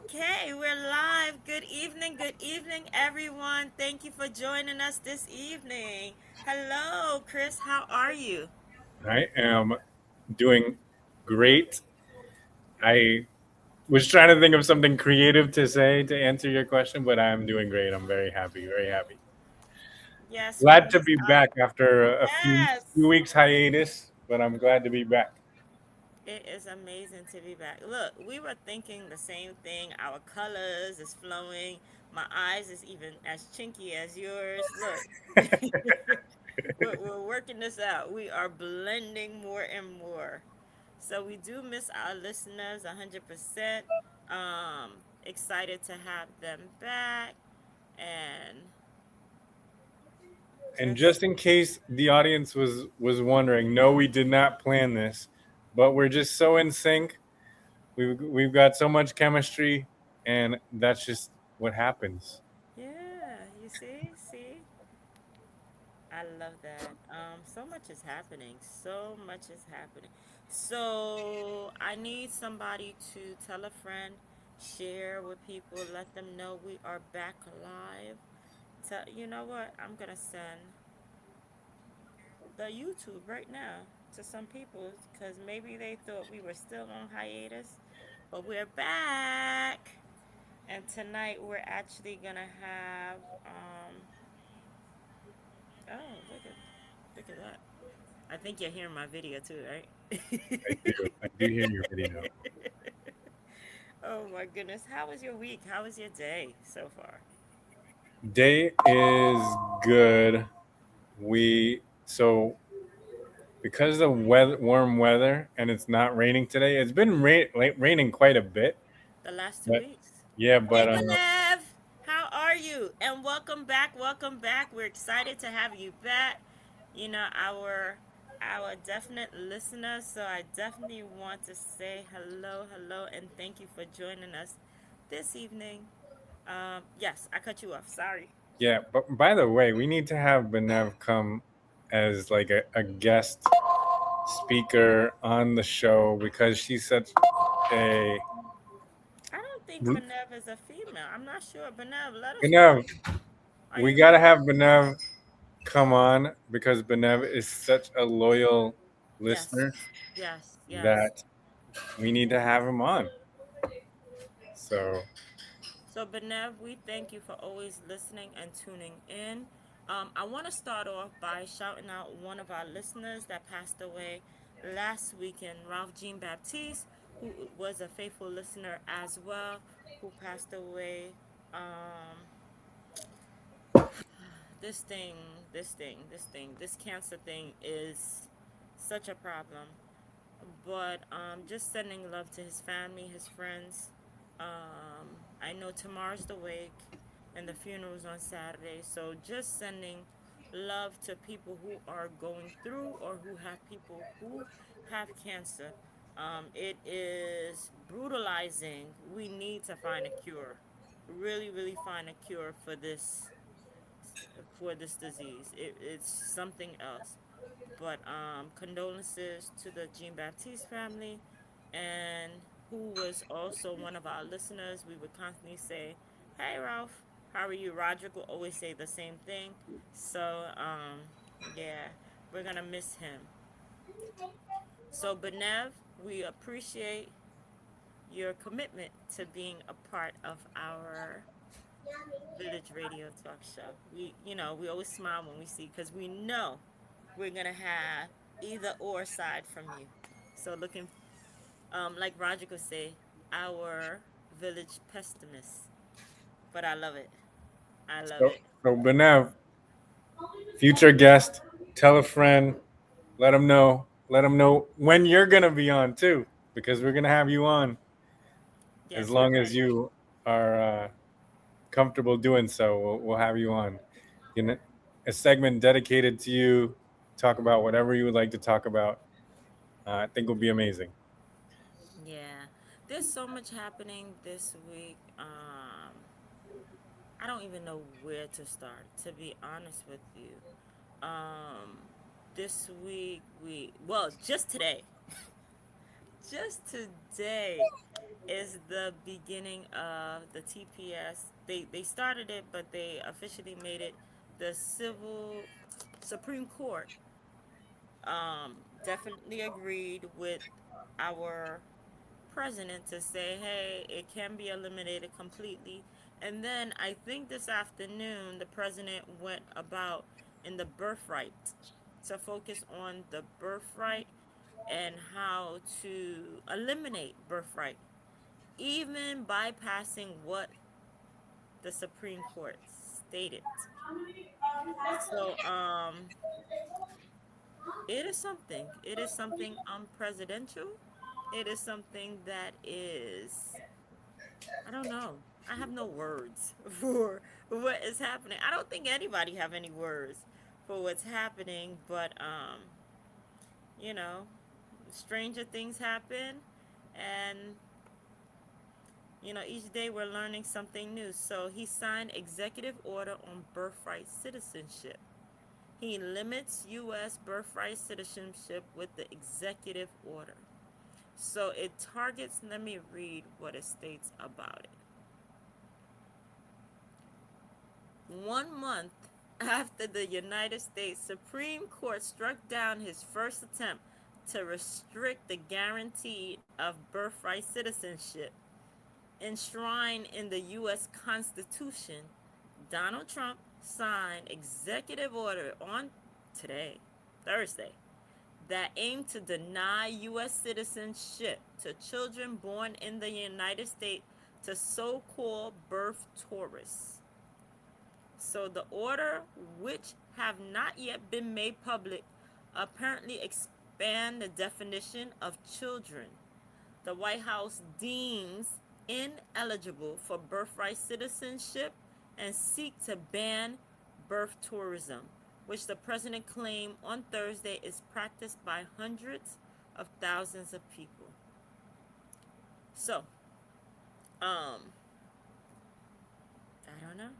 Okay, we're live. Good evening, everyone. Thank you for joining us this evening. Hello, Chris. How are you? I am doing great. I was trying to think of something creative to say to answer your question, but I'm doing great. I'm very happy, very happy. Yes, we Glad to missed be our. back after a few Yes, weeks hiatus, but I'm glad to be back. it is amazing to be back. Look, we were thinking the same thing. Our colors is flowing. My eyes is even as chinky as yours. Look, we're working this out. We are blending more and more. So we do miss our listeners 100%. Excited to have them back. And And just, just in case the audience was wondering, no, we did not plan this, but we're just so in sync. We've got so much chemistry, and that's just what happens. yeah, you see? I love that. So much is happening. So much is happening. So I need somebody to tell a friend, share with people, let them know we are back live. Tell, you know what? I'm gonna send the YouTube right now to some people because maybe they thought we were still on hiatus, but we're back. And tonight we're actually gonna have oh look at that. I think you're hearing my video too, right? I do. I do hear your video. Oh my goodness. How was your week? How was your day so far? Day is good. We so because of weather, warm weather, and it's not raining today. It's been raining quite a bit, The last two but weeks. yeah, Hey but Benev! How are you? And welcome back, welcome back. We're excited to have you back. You know, our definite listeners, so I definitely want to say hello, and thank you for joining us this evening. Yes, I cut you off. Sorry. yeah. But by the way, we need to have Benev come as like a guest speaker on the show because she's such a I don't think Benev is a female. I'm not sure. Benev, let us know. Benev. Are We you gotta listening? have Benev come on because Benev is such a loyal Yes. listener Yes. that we need to have him on. So So, Benev, we thank you for always listening and tuning in. I want to start off by shouting out one of our listeners that passed away last weekend, Ralph Jean Baptiste, who was a faithful listener as well, who passed away. Um, this thing, this cancer thing is such a problem. But just sending love to his family, his friends. I know tomorrow's the wake and the funeral's on Saturday, so just sending love to people who are going through or who have people who have cancer. It is brutalizing. We need to find a cure. Really find a cure for this disease. It's something else. But condolences to the Jean Baptiste family, and who was also one of our listeners. We would constantly say, "Hey, Ralph, how are you?" Roderick will always say the same thing. So yeah, we're gonna miss him. So Benev, we appreciate your commitment to being a part of our Village Radio Talk Show. We always smile when we see because we know we're gonna have either or side from you. So looking, like Roger could say, our village pessimist. But I love it. I love so, it. so Benev, future guest, tell a friend, let them know when you're gonna be on too, because we're gonna have you on as Yes, you're long as right. you are comfortable doing so. We'll have you on. You know, a segment dedicated to you. Talk about whatever you would like to talk about. I think will be amazing. Yeah, there's so much happening this week. I don't even know where to start. To be honest with you, um, this week just today, just today. is the beginning of the TPS. They started it, but they officially made it the civil Supreme Court. Definitely agreed with our president to say, hey, it can be eliminated completely. And then I think this afternoon the president went about in the birthright to focus on the birthright and how to eliminate birthright, even bypassing what the Supreme Court stated. So, it is something. It is something unpresidential. It is something that is, I don't know. I have no words for what is happening. I don't think anybody have any words for what's happening, but you know, stranger things happen, and each day we're learning something new. So he signed executive order on birthright citizenship. He limits U.S. birthright citizenship with the executive order. So it targets, let me read what it states about it. 1 month after the United States Supreme Court struck down his first attempt to restrict the guarantee of birthright citizenship enshrined in the U.S. Constitution, Donald Trump signed executive order on today, Thursday, that aim to deny U.S. citizenship to children born in the United States to so-called birth tourists. So the order, which have not yet been made public, apparently expand the definition of children the White House deems ineligible for birthright citizenship and seek to ban birth tourism, which the president claimed on Thursday is practiced by hundreds of thousands of people. So, um, I don't know.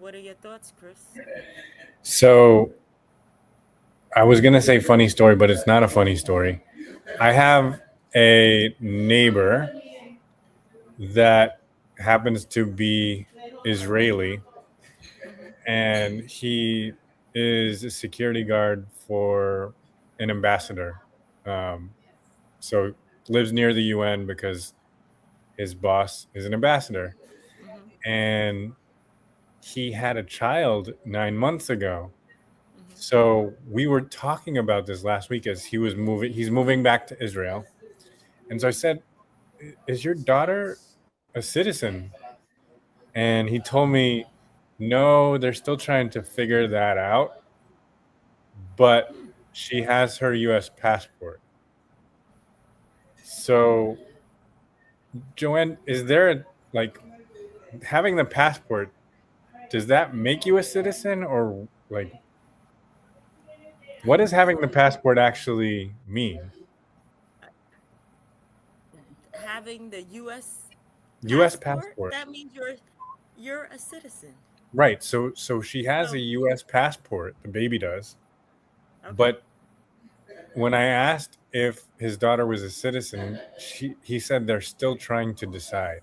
What are your thoughts, Chris? So I was gonna say funny story, but it's not a funny story. I have a neighbor that happens to be Israeli, Mm-hmm. and he is a security guard for an ambassador. Um, so lives near the UN because his boss is an ambassador, Mm-hmm. and he had a child 9 months ago. Mm-hmm. So we were talking about this last week as he was moving. He's moving back to Israel, and so I said, "Is your daughter a citizen?" And he told me, "No, they're still trying to figure that out, but Hmm. she has her U.S. passport." So, Joanne, is there like having the passport? Does that make you a citizen, or like what does having the passport actually mean? Having the U.S. U.S. passport, passport, that means you're a citizen. right? So she has a So, U.S. passport. The baby does, okay. but when I asked if his daughter was a citizen, he said they're still trying to decide.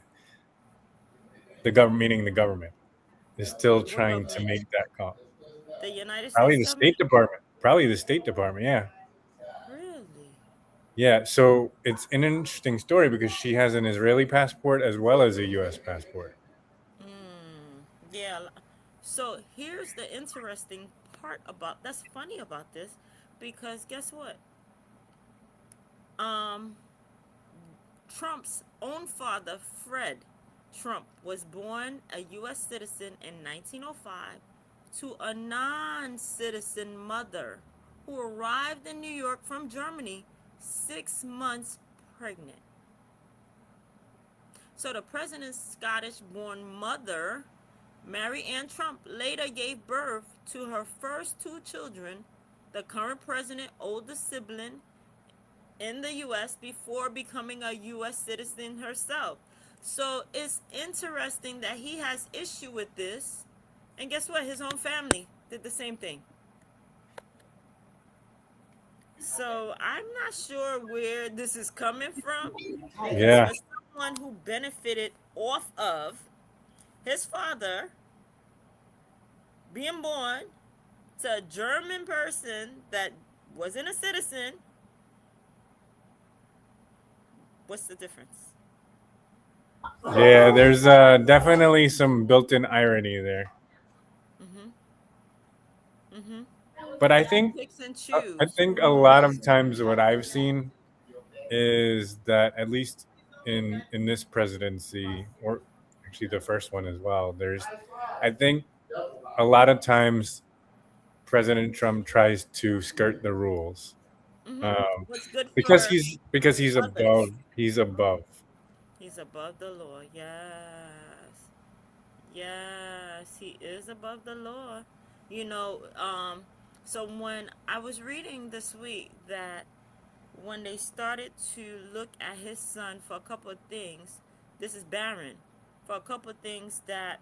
The government, meaning the government, is still What trying to government? make that call. The United Probably States the State government? Department. Probably the State Department. Yeah, Really? yeah. So it's an interesting story because she has an Israeli passport as well as a U.S. passport. Mm, yeah. So here's the interesting part about that's funny about this because guess what? Um, Trump's own father, Fred Trump, was born a U.S. citizen in 1905 to a non citizen mother who arrived in New York from Germany 6 months pregnant. So the president's Scottish born mother, Mary Ann Trump, later gave birth to her first two children, the current president's oldest sibling, in the U.S. before becoming a U.S. citizen herself. So it's interesting that he has issue with this. And guess what? His own family did the same thing. So I'm not sure where this is coming from because Yeah. for someone who benefited off of his father being born to a German person that wasn't a citizen, what's the difference? Yeah, there's definitely some built-in irony there. Mm-hmm. Mm-hmm. But I And he think picks and I choose think who a he lot wants of to. times what I've seen is that at least in this presidency, or actually the first one as well, there's I think a lot of times President Trump tries to skirt the rules, Mm-hmm. um, What's good because for he's above others? he's above. He's above the law. Yes. Yes, he is above the law. You know, so when I was reading this week that when they started to look at his son for a couple of things, this is Barron, for a couple of things that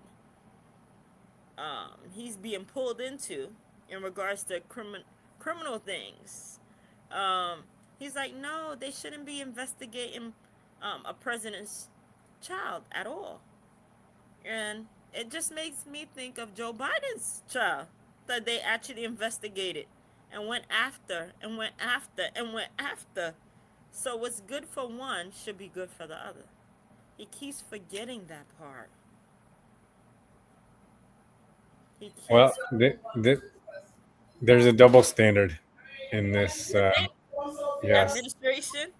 he's being pulled into in regards to criminal things. Um, he's like, no, they shouldn't be investigating a president's child at all. And it just makes me think of Joe Biden's child that they actually investigated and went after and went after and went after. So what's good for one should be good for the other. He keeps forgetting that part. He Well, keeps there's a double standard in this. You think Yes. administration,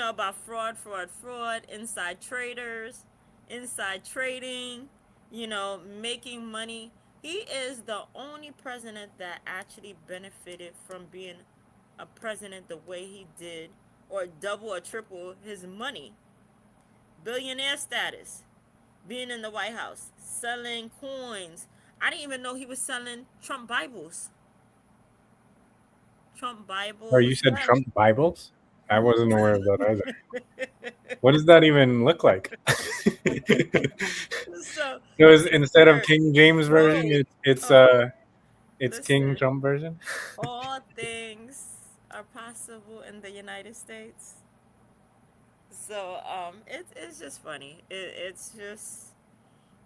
about fraud, fraud, fraud, inside traders, inside trading, making money. He is the only president that actually benefited from being a president the way he did, or double or triple his money. Billionaire status, being in the White House, selling coins. I didn't even know he was selling Trump Bibles. Trump Or you Bibles, said yes. Trump Bibles? I wasn't aware of that either. What does that even look like? So So is, this instead of word King James version, gold. it's Oh, it's King listen. Trump version. All things are possible in the United States. So it's just funny. It's just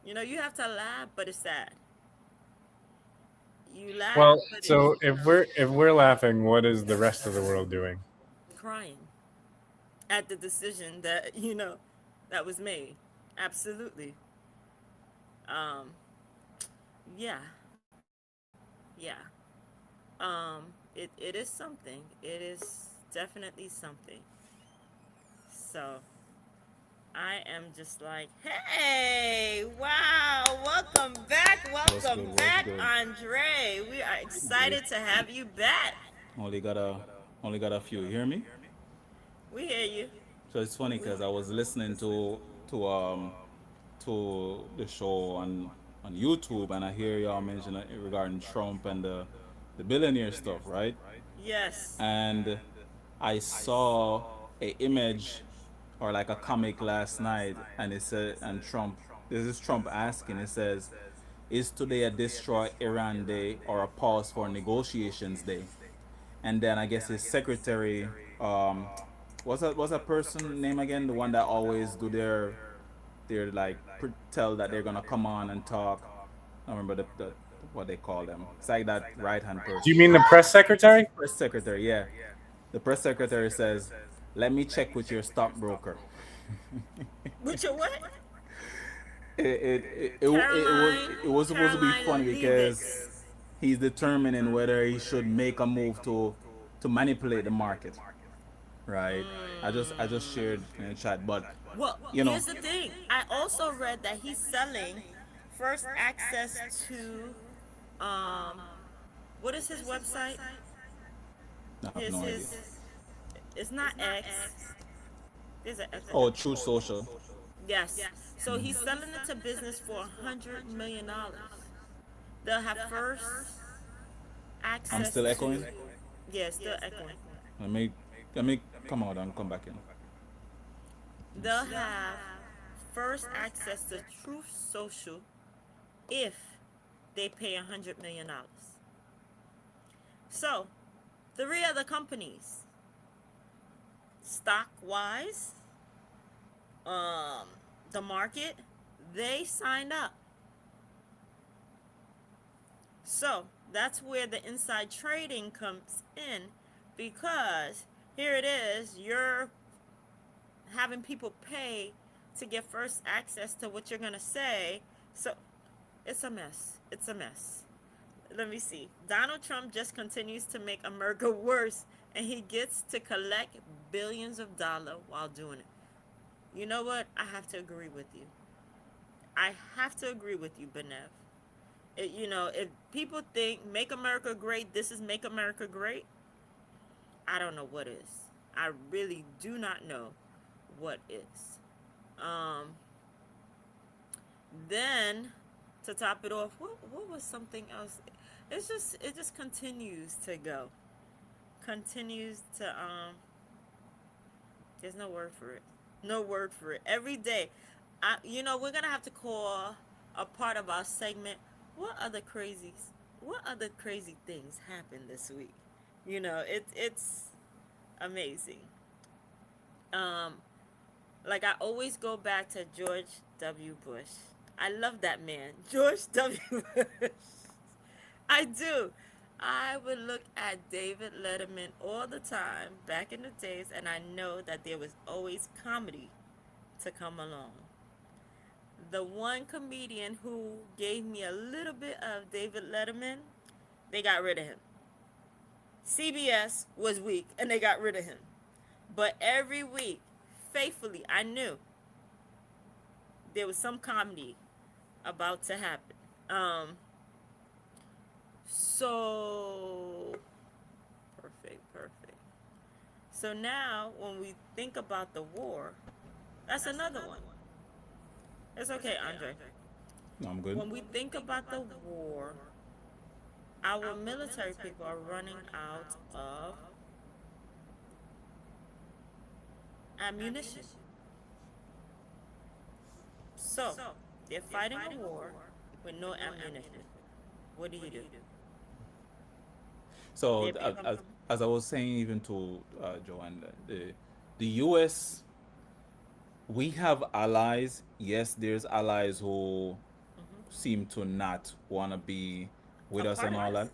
you have to laugh, but it's sad. You laugh, Well, but it's so if we're laughing, what is the rest of the world doing? crying at the decision that that was made. Absolutely. Um, yeah, yeah. It is something. It is definitely something. So I am just like, hey, wow, What's welcome good? What's back, good? Andre. We are Yeah. excited to have you back. Only got a only got a few. You hear me? We hear you. So it's funny We, because I was listening to um to the show on YouTube and I hear y'all mention it regarding Trump and the billionaire stuff, right? yes. And I saw a image or like a comic last night, and it said, and Trump, this is Trump asking, it says, is today a destroy Iran day or a pause for negotiations day? And then I guess his secretary, um, what's that person name again? The one that always do their like tell that they're gonna come on and talk. I don't remember the what they call them. It's like that right hand Do you person. mean the press secretary? Press secretary, yeah. The press secretary says, "Let me check with your stockbroker." With your what? It was supposed to be Caroline funny because Leavitt. he's determining whether he should make a move to manipulate the market, right? I just shared in the chat, but Well, you know, here's the thing. I also read that he's selling first access to um what is his website? I have no idea. His it's not X. There's an X. Oh, True Social. Yes. So he's selling it to business for $100 million. They'll have first I'm access still to. echoing. Yeah, still echoing. Let me come out and come back in. Let me They'll see. have first access to Truth Social if they pay $100 million. So Three other companies, stock wise, um, the market, they signed up. So that's where the inside trading comes in, because here it is, you're having people pay to get first access to what you're going to say. So it's a mess. It's a mess. Let me see. Donald Trump just continues to make America worse, and he gets to collect billions of dollars while doing it. You know what? I have to agree with you. I have to agree with you, Benev. If people think make America great, this is make America great, I don't know what is. I really do not know what is. Um, then to top it off, what was something else? It just continues to go. Continues to there's no word for it. No word for it. Every day. We're gonna have to call a part of our segment. What other crazy things happened this week? It's amazing. Um, like I always go back to George W. Bush. I love that man, George W. Bush. I do. I would look at David Letterman all the time back in the days, and I know that there was always comedy to come along. The one comedian who gave me a little bit of David Letterman, they got rid of him. CBS was weak, and they got rid of him. But every week, faithfully, I knew there was some comedy about to happen. So perfect. So now, when we think about the war, that's another one. It's okay, Andre. No, I'm good. When we think about the war, our military people are running out of ammunition. So, they're fighting a war with no ammunition. What do you do? So They're being as I was saying, even to Joanne, the U.S. we have allies. Yes, there's allies who seem to not want to be a with us part and of all this.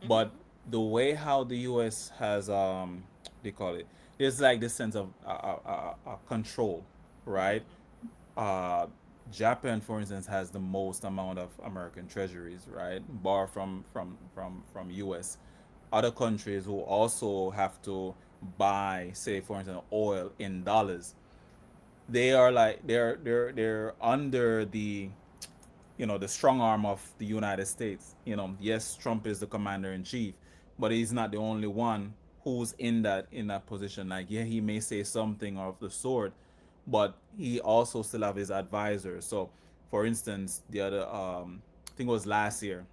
that. But the way how the U.S. has they call it, there's like this sense of control, right? uh, Japan, for instance, has the most amount of American treasuries, right? Bar from U.S. Other countries who also have to buy, say, for instance, oil in dollars. They are like they're under the the strong arm of the United States. Yes, Trump is the commander in chief, but he's not the only one who's in that position. Like, yeah, he may say something of the sort, but he also still have his advisors. So, for instance, the other I think it was last year,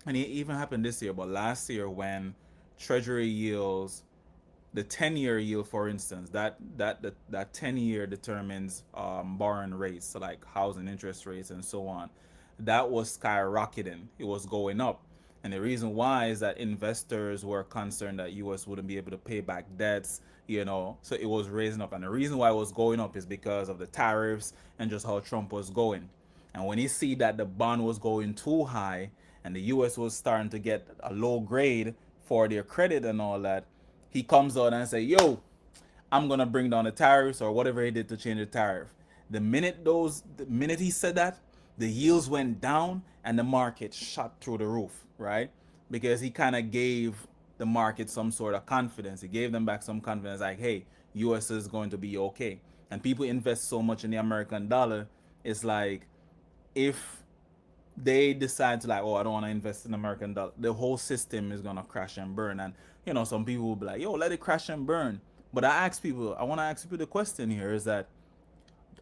and it even happened this year, but last year when Treasury yields, the 10-year yield, for instance, that 10-year determines borrowing rates, so like housing interest rates and so on. That was skyrocketing. It was going up. And the reason why is that investors were concerned that US wouldn't be able to pay back debts, so it was raising up. And the reason why it was going up is because of the tariffs and just how Trump was going. And when he see that the bond was going too high and the US was starting to get a low grade for their credit and all that, he comes out and say, "Yo, I'm gonna bring down the tariffs," or whatever he did to change the tariff. The minute he said that, the yields went down and the market shot through the roof, right? Because he kind of gave the market some sort of confidence. He gave them back some confidence, like, "Hey, U.S. is going to be okay." And people invest so much in the American dollar. It's like, if they decide to, like, "Oh, I don't want to invest in American dollar," the whole system is gonna crash and burn. And some people will be like, "Yo, let it crash and burn." But I want to ask people the question here is that,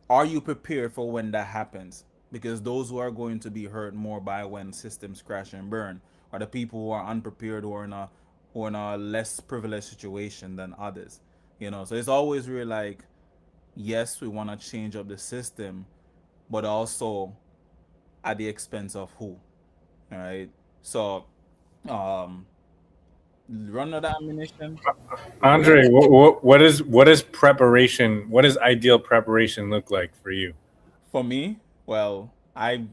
are you prepared for when that happens? Because those who are going to be hurt more by when systems crash and burn are the people who are unprepared, or in a less privileged situation than others. So it's always really like, yes, we want to change up the system, but also at the expense of who? All right. So, um, run out of ammunition. Andre, what is preparation? What does ideal preparation look like for you? For me, well, I'm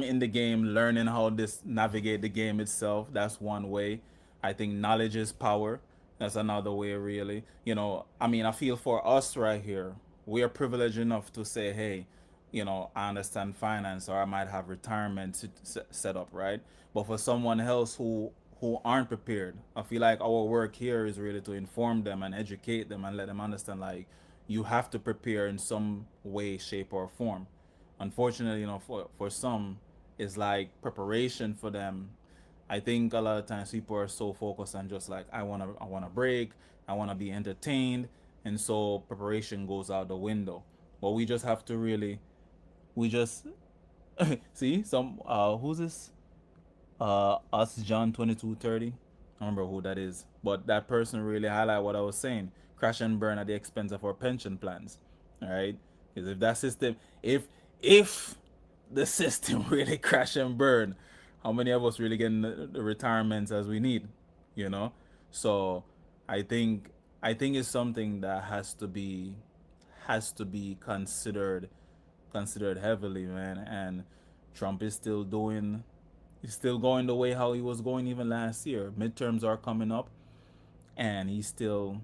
in the game learning how this navigate the game itself. That's one way. I think knowledge is power. That's another way really. I mean, I feel for us right here, we are privileged enough to say, hey, I understand finance or I might have retirement set up, right? But for someone else who aren't prepared, I feel like our work here is really to inform them and educate them and let them understand like you have to prepare in some way, shape, or form. Unfortunately, for some, it's like preparation for them. I think a lot of times people are so focused on just like I wanna break, I wanna be entertained, and so preparation goes out the window. But we just have to really, we just see some who's this us John 2230. I don't remember who that is, but that person really highlight what I was saying. Crash and burn at the expense of our pension plans. All right, because if that system, if the system really crash and burn, how many of us really getting the retirements as we need? You know, so I think I think it's something that has to be considered heavily, man. And Trump is still doing he's still going the way how he was going even last year. Midterms are coming up, and he's still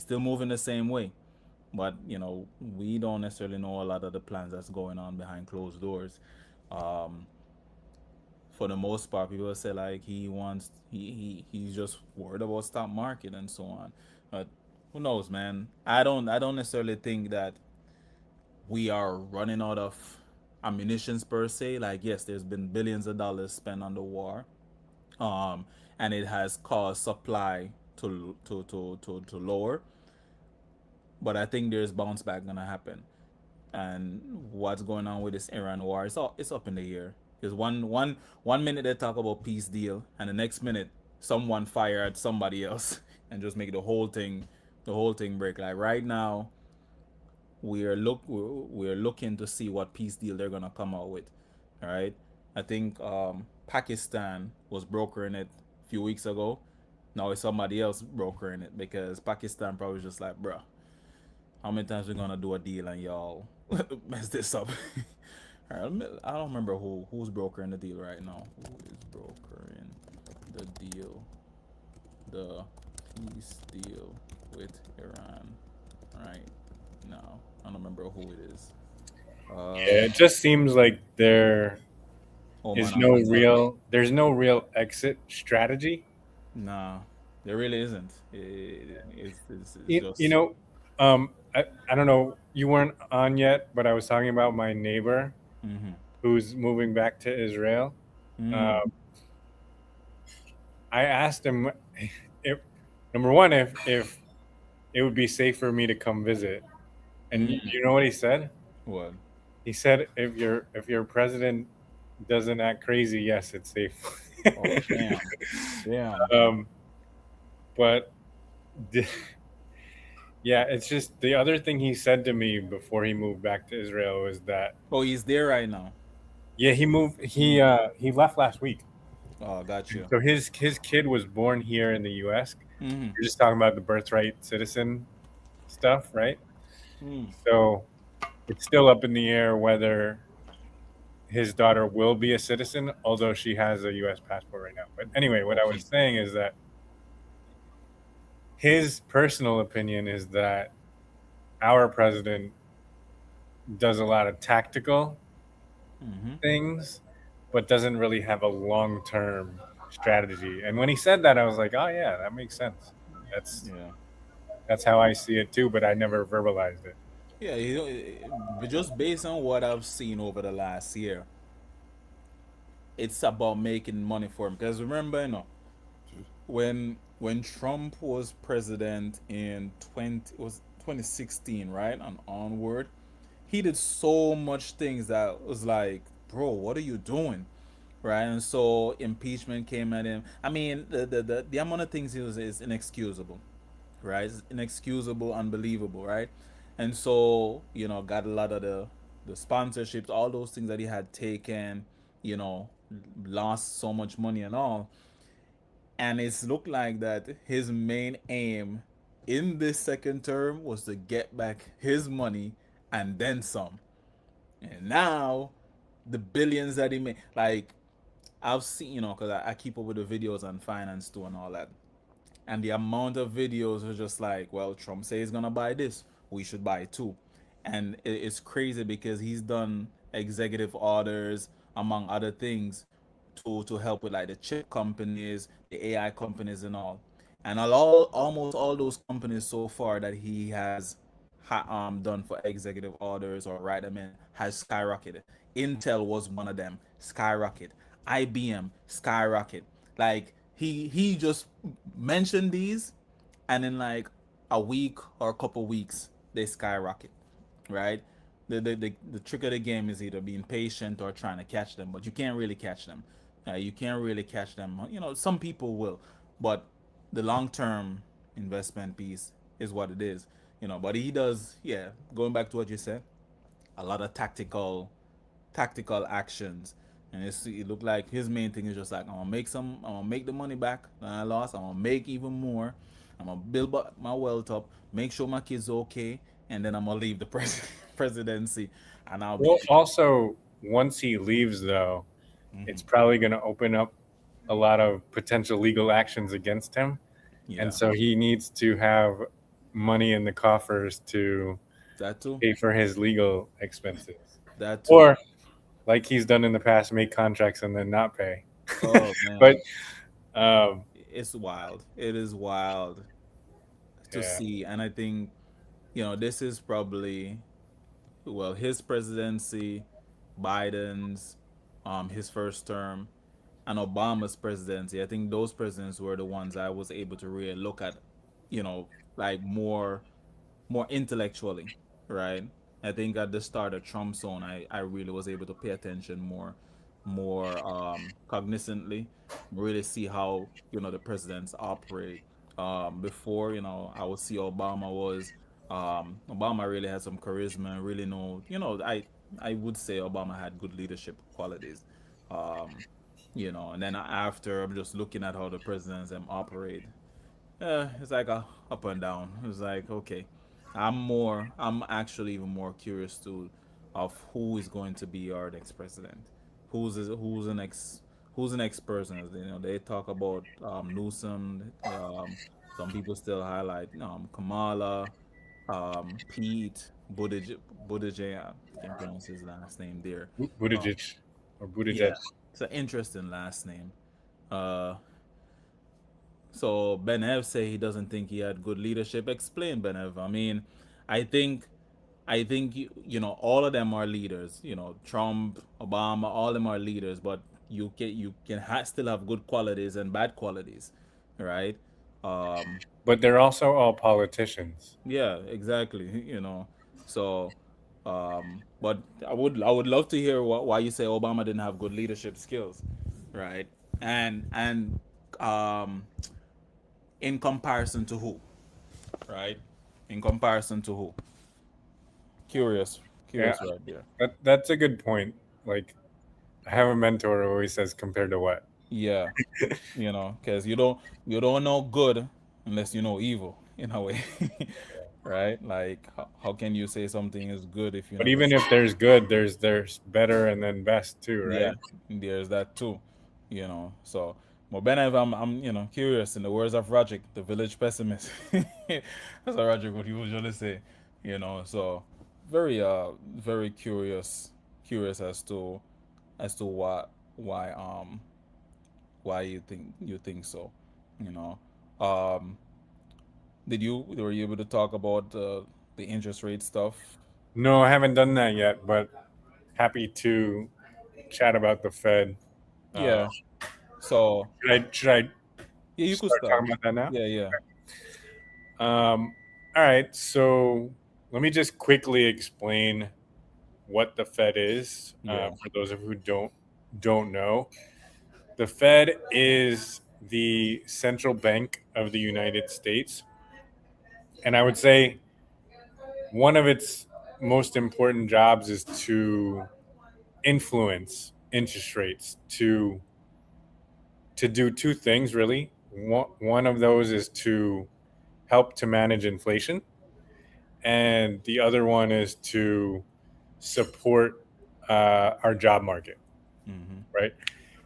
moving the same way. But we don't necessarily know a lot of the plans that's going on behind closed doors. Um, for the most part, people say like he's just worried about stock market and so on. But who knows, man? I don't necessarily think that we are running out of ammunitions per se. Like yes, there's been billions of dollars spent on the war, and it has caused supply to lower. But I think there's bounce back gonna happen. And what's going on with this Iran war? It's up in the air. Because one minute they talk about peace deal, and the next minute someone fire at somebody else and just make the whole thing break. Like right now, we're looking to see what peace deal they're gonna come out with. All right, I think Pakistan was brokering it a few weeks ago. Now it's somebody else brokering it because Pakistan probably just like, bruh, how many times we gonna do a deal and y'all mess this up? All right, I don't remember who's brokering the deal right now. Who is brokering the deal? The peace deal with Iran right now. I don't remember who it is. Yeah, it just seems like Oh man, is I'm no messed up. real there's no real exit strategy. Nah, there really isn't. It's You, you just. know, I don't know. You weren't on yet, but I was talking about my neighbor Mm-hmm. who's moving back to Israel. Mm. Um, I asked him if number one if it would be safe for me to come visit, and Mm. you know what he said? What? He said if your president doesn't act crazy, yes, it's safe. Oh damn, damn. um, but the, yeah, it's just the other thing he said to me before he moved back to Israel was that Oh, he's there right now. yeah, he left last week. Oh, got you. So his kid was born here in the U.S. Mm-hmm. You're just talking about the birthright citizen stuff, right? Mm. So it's still up in the air whether his daughter will be a citizen, although she has a U.S. passport right now. But anyway, what I was saying is that his personal opinion is that our president does a lot of tactical Mm-hmm. things, but doesn't really have a long term strategy. And when he said that, I was like, oh yeah, that makes sense. That's Yeah. that's how I see it too, but I never verbalized it. Yeah, but just based on what I've seen over the last year, it's about making money for him. Because remember, when Trump was president in 2016, right, and onward, he did so much things that was like, bro, what are you doing? Right, and so impeachment came at him. I mean, the amount of things he was is inexcusable, right? It's inexcusable, unbelievable, right? And so got a lot of the sponsorships, all those things that he had taken, you know, lost so much money and all. and it's looked like that his main aim in this second term was to get back his money and then some. And now the billions that he made, like I've seen, because I keep up with the videos on finance too and all that. And the amount of videos are just like, well, Trump says he's gonna buy this, we should buy it too. And it's crazy because he's done executive orders, among other things, to help with like the chip companies, the AI companies, and all. And almost all those companies so far that he has done for executive orders or write them in has skyrocketed. Intel was one of them, skyrocket. IBM, skyrocket. Like he just mentioned these, and in like a week or a couple weeks they skyrocket, right? The trick of the game is either being patient or trying to catch them, but you can't really catch them. You can't really catch them. Some people will, but the long term investment piece is what it is. But he does, yeah. Going back to what you said, a lot of tactical actions, and it looked like his main thing is just like, I'm gonna make the money back that I lost. I'm gonna make even more. I'm gonna build my wealth up, make sure my kids are okay, and then I'm gonna leave the presidency, and I'll be Well, also, once he leaves, though, it's probably going to open up a lot of potential legal actions against him. yeah, And so he needs to have money in the coffers to that too, pay for his legal expenses. that too. Or, like he's done in the past, make contracts and then not pay. Oh man, But um, it's wild. It is wild to yeah, see, and I think this is probably, well, his presidency, Biden's, his first term, and Obama's presidency. I think those presidents were the ones I was able to really look at, like more intellectually, right? I think at the start of Trump's own, I really was able to pay attention more cognizantly, really see how the presidents operate. Before, I would see Obama really had some charisma and really know, I would say Obama had good leadership qualities. Um, and then after, I'm just looking at how the presidents operate. It's like a up and down. It's like, okay, I'm actually even more curious to of who is going to be our next president. Who's the next person? They talk about Newsom. Some people still highlight Kamala, Pete Buttigieg. I can't pronounce his last name there. Um, Buttigieg or yeah, Buttigieg. it's an interesting last name. Uh, so Benev say he doesn't think he had good leadership. Explain, Benev. I mean, I think all of them are leaders. Trump, Obama, all of them are leaders, but you can still have good qualities and bad qualities, right? Um, But they're also all politicians. yeah, exactly. So, but I would love to hear why you say Obama didn't have good leadership skills, right? And um, in comparison to who, right? In comparison to who? Curious, Yeah, curious right there. that's a good point. Like, I have a mentor who always says, compared to what? Yeah, because you don't know good unless you know evil in a way, right? Like how can you say something is good if you But never even see? if there's good, there's better and then best too, Yeah, right? there's that too, So, but Ben, I'm curious. In the words of Roderick, the village pessimist, that's what Roderick would usually say. So very curious as to why you think so. You know, um, were you able to talk about the interest rate stuff? No, I haven't done that yet, but happy to chat about the Fed. Uh, Yeah. So should I yeah, you could start start. talking about that now? Yeah, yeah, All right. So let me just quickly explain what the Fed is yeah. for those of who don't know. The Fed is the central bank of the United States, and I would say one of its most important jobs is to influence interest rates to do two things really. one of those is to help to manage inflation, and the other one is to support our job market, Mm-hmm. right?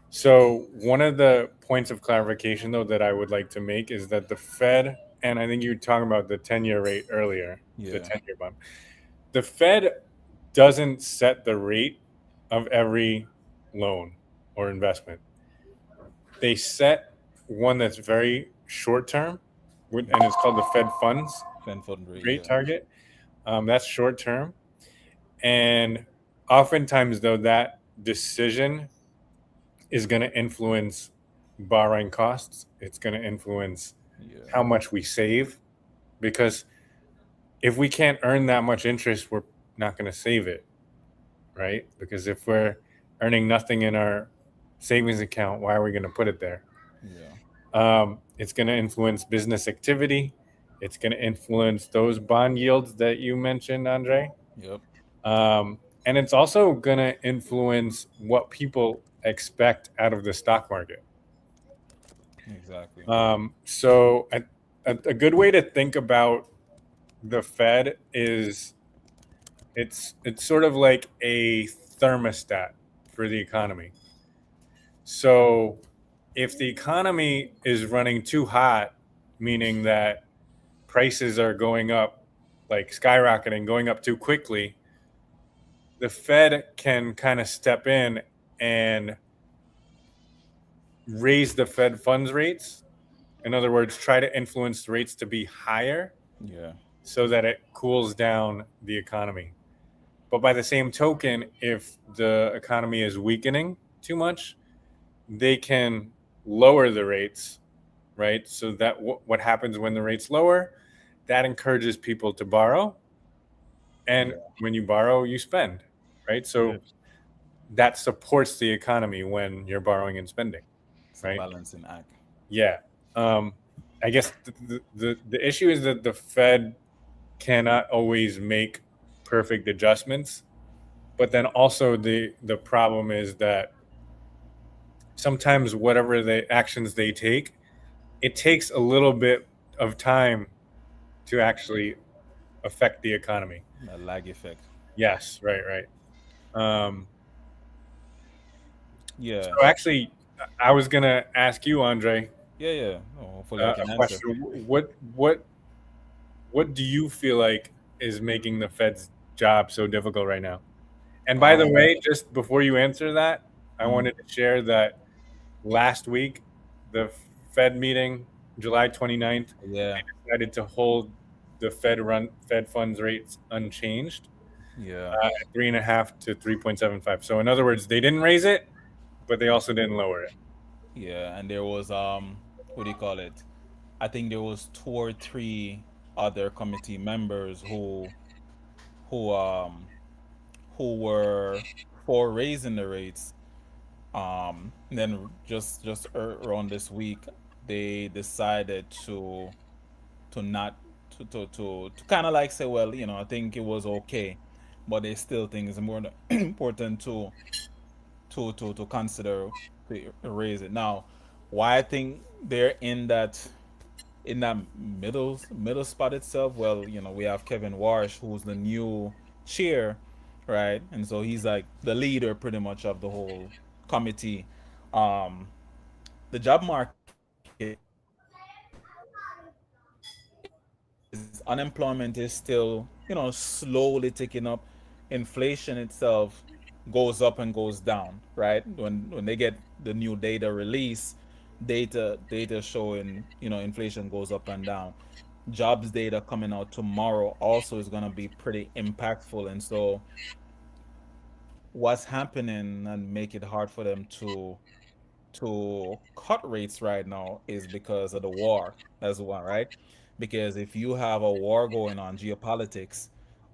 So one of the points of clarification, though, that I would like to make is that the Fed, and I think you were talking about the 10-year rate earlier, the Yeah. 10-year bond, the Fed doesn't set the rate of every loan or investment. They set one that's very short term, and it's called the Fed funds Fan fund rate. rate Yeah. target. That's short term. And oftentimes, though, that decision is going to influence borrowing costs. It's going to influence Yeah. how much we save, because if we can't earn that much interest, we're not going to save it, right? Because if we're earning nothing in our savings account, why are we going to put it there? Yeah. It's going to influence business activity. It's going to influence those bond yields that you mentioned, Andre. Yep. And it's also going to influence what people expect out of the stock market. Exactly. So a good way to think about the Fed is it's sort of like a thermostat for the economy. So if the economy is running too hot, meaning that prices are going up, like skyrocketing, going up too quickly, the Fed can kind of step in and raise the Fed funds rates. In other words, try to influence the rates to be higher Yeah. so that it cools down the economy. But by the same token, if the economy is weakening too much, they can lower the rates, right? So that what happens when the rates lower, that encourages people to borrow. And Yeah. when you borrow, you spend, right? So Yep. that supports the economy when you're borrowing and spending, It's a right? balancing act. Yeah. I guess the issue is that the Fed cannot always make perfect adjustments, but then also the problem is that sometimes whatever the actions they take, it takes a little bit of time to actually affect the economy. A lag effect. Yes, right, right. Um, Yeah. so actually, I was gonna ask you, Andre, Yeah. Yeah. Oh, hopefully I a can answer. question. What do you feel like is making the Fed's job so difficult right now? And by the Um. way, just before you answer that, I Mhm. wanted to share that last week, the Fed meeting, July 29th, Yeah. they decided to hold the Fed funds rates unchanged Yeah. at 3.5 to 3.75. So in other words, they didn't raise it, but they also didn't lower it. Yeah. And there was what do you call it? I think there was two or three other committee members who um who were for raising the rates. Then just around this week, they decided to not to kind of like say, well, I think it was okay, but they still think it's more important to consider to raise it. Now, why I think they're in that middle spot itself. Well, we have Kevin Warsh, who's the new chair, right? And so he's like the leader pretty much of the whole committee. Um, the job market is unemployment is still, slowly ticking up. Inflation itself goes up and goes down, right? When they get the new data release, data showing, inflation goes up and down. Jobs data coming out tomorrow also is going to be pretty impactful. And so what's happening and make it hard for them to cut rates right now is because of the war. That's one, right? Because if you have a war going on, geopolitics,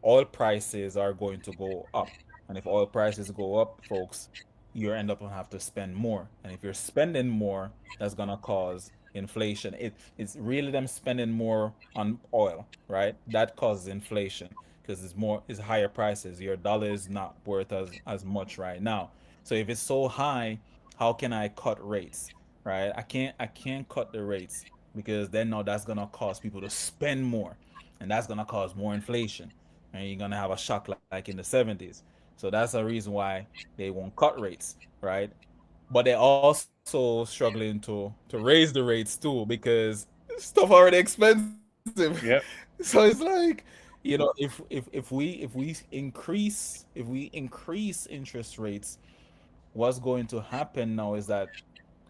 oil prices are going to go up. And if oil prices go up, folks, you end up gonna have to spend more. And if you're spending more, that's gonna cause inflation. It's really them spending more on oil, right? That causes inflation because it's higher prices. Your dollar is not worth as much right now. So if it's so high, how can I cut rates, right? I can't cut the rates because then now that's gonna cause people to spend more, and that's gonna cause more inflation, and you're gonna have a shock like in the 70s. So that's a reason why they won't cut rates, right? But they're also struggling to raise the rates too because stuff already expensive. Yep. So it's like, if we increase interest rates, what's going to happen now is that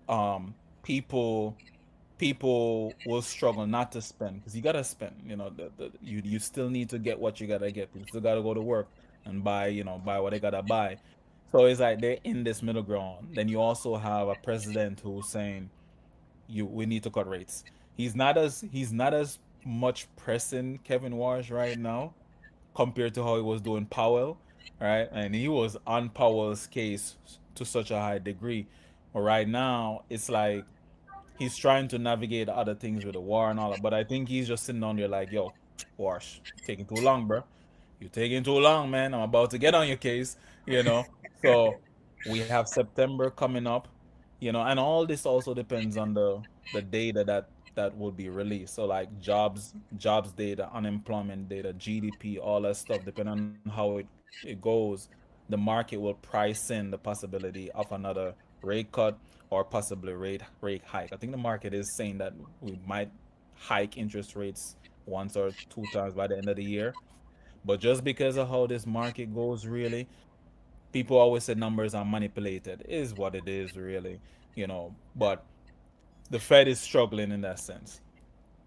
um people people will struggle not to spend because you gotta spend. You still need to get what you gotta get. People still gotta go to work and buy what they gotta buy. So it's like they're in this middle ground. Then you also have a president who's saying we need to cut rates. He's not as much pressing Kevin Warsh right now compared to how he was doing Powell, right? And he was on Powell's case to such a high degree. But right now, it's like he's trying to navigate other things with the war and all that. But I think he's just sitting down there like, yo, Warsh, taking too long, bro. You're taking too long, man. I'm about to get on your case. So we have September coming up, and all this also depends on the data that will be released. So like jobs data, unemployment data, GDP, all that stuff, depending on how it goes, the market will price in the possibility of another rate cut or possibly rate hike. I think the market is saying that we might hike interest rates once or two times by the end of the year. But just because of how this market goes, really, people always say numbers are manipulated. It is what it is, really. But the Fed is struggling in that sense.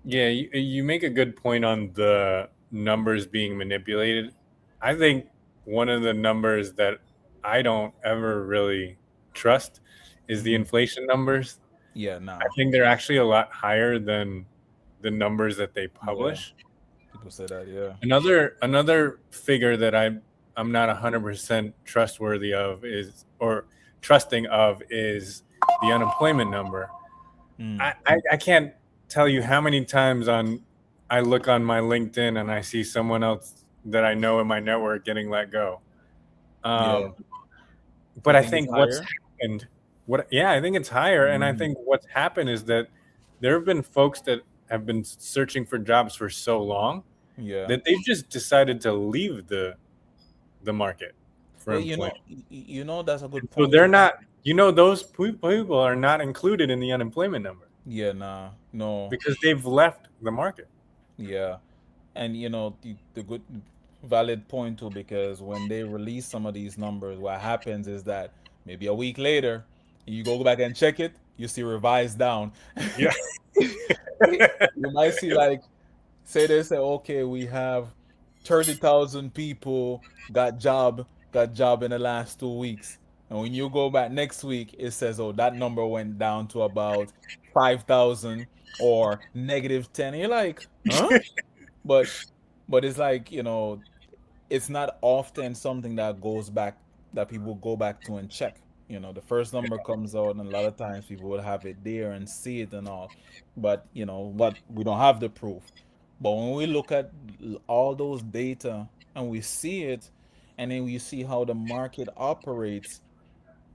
Yeah, you make a good point on the numbers being manipulated. I think one of the numbers that I don't ever really trust is the Hmm. inflation numbers. Yeah, I nah. think they're actually a lot higher than the numbers that they Yeah, publish. people say that. Yeah. Another figure that I'm not 100% trustworthy of is or trusting of is the unemployment number. Mm. I can't tell you how many times I look on my LinkedIn and I see someone else that I know in my network getting let go. Yeah. Um, but You I think it's think what's higher? happened, what yeah, I think it's higher, and I Mm. think what's happened is that there have been folks that have been searching for jobs for so long Yeah. that they've just decided to leave the market for Well, employment. that's a And good so point they're too. not, those people are not included in the unemployment number Yeah, nah, no, because they've left the market. yeah. And the good valid point too, because when they release some of these numbers, what happens is that maybe a week later, you go back and check it, you see revised down. Yeah. You might see like, say they say, okay, we have 30,000 people got job in the last 2 weeks. And when you go back next week, it says, oh, that number went down to about 5,000 or -10. And you're like, huh? But it's like, it's not often something that goes back that people go back to and check. The first number comes out, and a lot of times people will have it there and see it and all. But we don't have the proof. But when we look at all those data and we see it, and then we see how the market operates,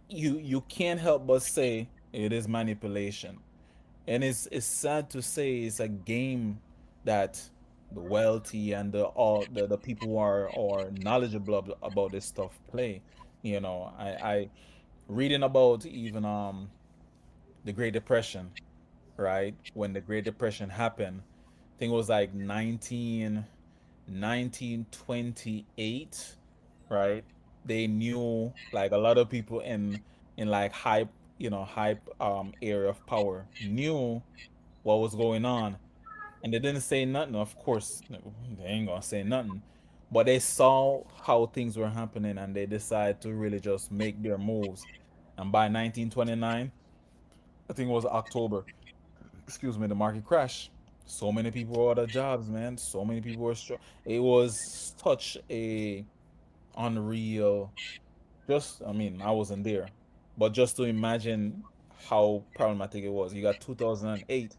you can't help but say it is manipulation. And it's sad to say it's a game that the wealthy and the people who are knowledgeable about this stuff play. I reading about even the Great Depression, right? When the Great Depression happened, I think it was like 1928, right? They knew, like, a lot of people in like hype area of power knew what was going on, and they didn't say nothing. Of course, they ain't gonna say nothing, but they saw how things were happening and they decided to really just make their moves. And by 1929, I think it was October, excuse me, the market crashed. So many people were out of jobs, man. So many people were it was such a unreal. Just, I mean, I wasn't there, but just to imagine how problematic it was. You got 2008.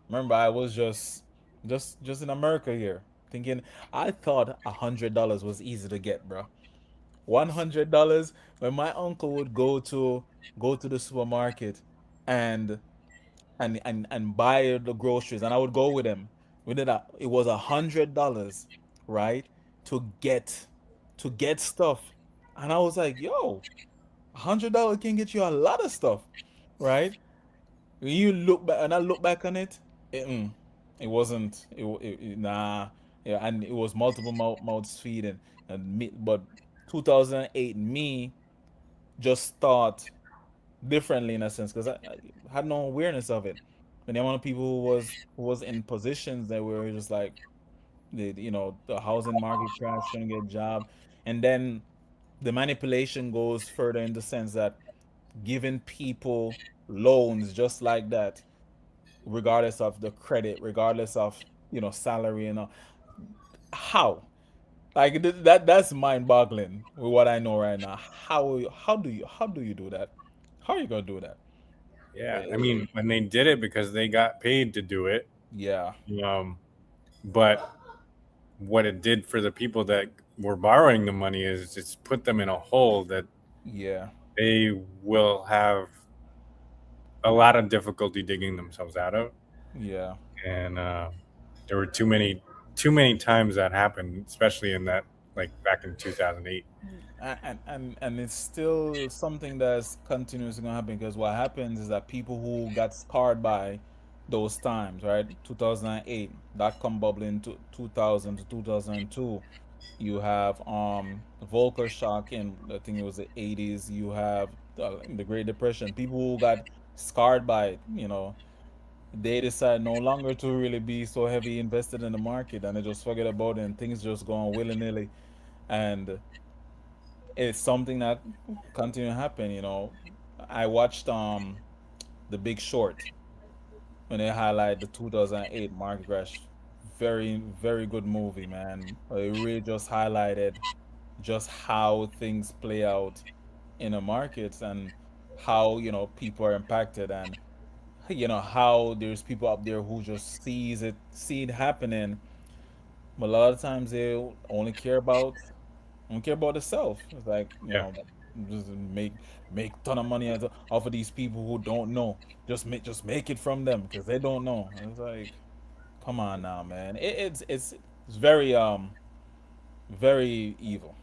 Remember, I was just in America here, thinking I thought $100 was easy to get, bro. $100 when my uncle would go to the supermarket, and and buy the groceries, and I would go with him. We did that. It was $100, right, to get stuff, and I was like, "Yo, $100 can get you a lot of stuff, right?" When you look back, and I look back on it, it wasn't. Nah, yeah, and it was multiple mouths feeding, and me, but 2008 me just thought differently in a sense because I had no awareness of it. And the amount of people who was in positions that were just like the housing market crash, trying to get a job, and then the manipulation goes further in the sense that giving people loans just like that, regardless of the credit, regardless of salary and all. How? Like that's mind-boggling with what I know right now. How do you do that? How are you gonna do that? Yeah, I Eh, mean, when they did it because they got paid to do it, yeah, um, but what it did for the people that were borrowing the money is it's put them in a hole that yeah, they will have a lot of difficulty digging themselves out of. yeah, And there were too many times that happened, especially in that, like, back in 2008. and it's still something that's continuously gonna happen because what happens is that people who got scarred by those times, right? 2008, dot-com bubble into 2000 to 2002. You have Volcker shock in, I think it was the 80s. You have the Great Depression. People who got scarred by it, they decide no longer to really be so heavy invested in the market, and they just forget about it, and things just go on willy nilly. And it's something that continue to happen. I watched The Big Short when they highlight the 2008 market crash. Very, very good movie, man. It really just highlighted just how things play out in the markets, and how people are impacted, and how there's people up there who just see it happening, but a lot of times they only care about the self. It's like, Yeah, just make ton of money off of these people who don't know. Just make it from them because they don't know. And it's like, come on now, man. It's very very evil,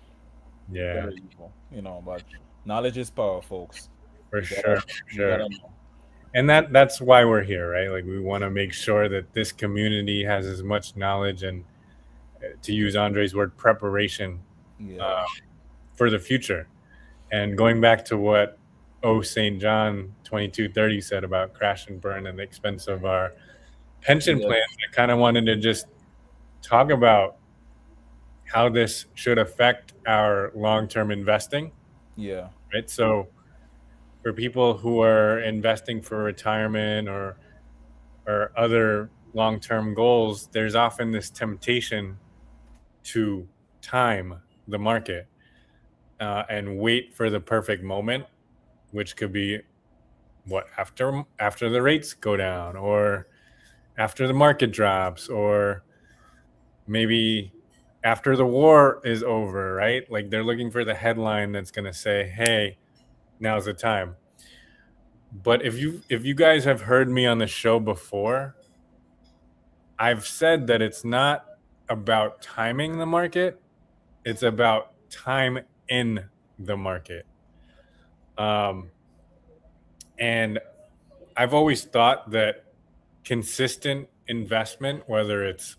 yeah, very evil. But knowledge is power, folks. for You sure, gotta for you sure. gotta know. And that's why we're here, right? Like, we want to make sure that this community has as much knowledge and, to use Andre's word, preparation, Yeah, uh, for the future. And going back to what O. St. John 2230 said about crash and burn and the expense of our pension yeah, plans, I kind of wanted to just talk about how this should affect our long-term investing, yeah, right? So for people who are investing for retirement or other long-term goals, there's often this temptation to time the market, and wait for the perfect moment, which could be what, after the rates go down, or after the market drops, or maybe after the war is over, right? Like, they're looking for the headline that's going to say, "Hey, now's the time." But if you guys have heard me on the show before, I've said that it's not about timing the market, it's about time in the market. Um, and I've always thought that consistent investment, whether it's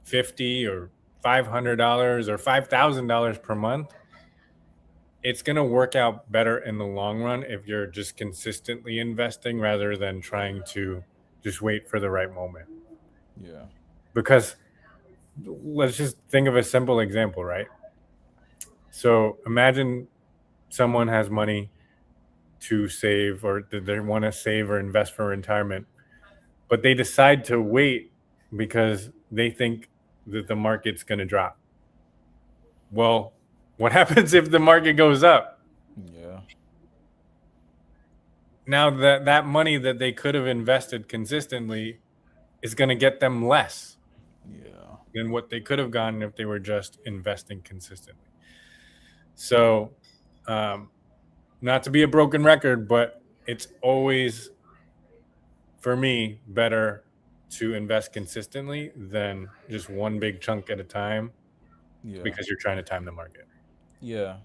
50 or $500 or $5,000 per month, it's going to work out better in the long run if you're just consistently investing rather than trying to just wait for the right moment. yeah, Because let's just think of a simple example, right? So imagine someone has money to save, or they want to save or invest for retirement, but they decide to wait because they think that the market's going to drop. Well, what happens if the market goes up? yeah, Now that money that they could have invested consistently is going to get them less yeah, than what they could have gotten if they were just investing consistently. So, um, not to be a broken record, but it's always for me, better to invest consistently than just one big chunk at a time Yeah. because you're trying to time the market. Yeah.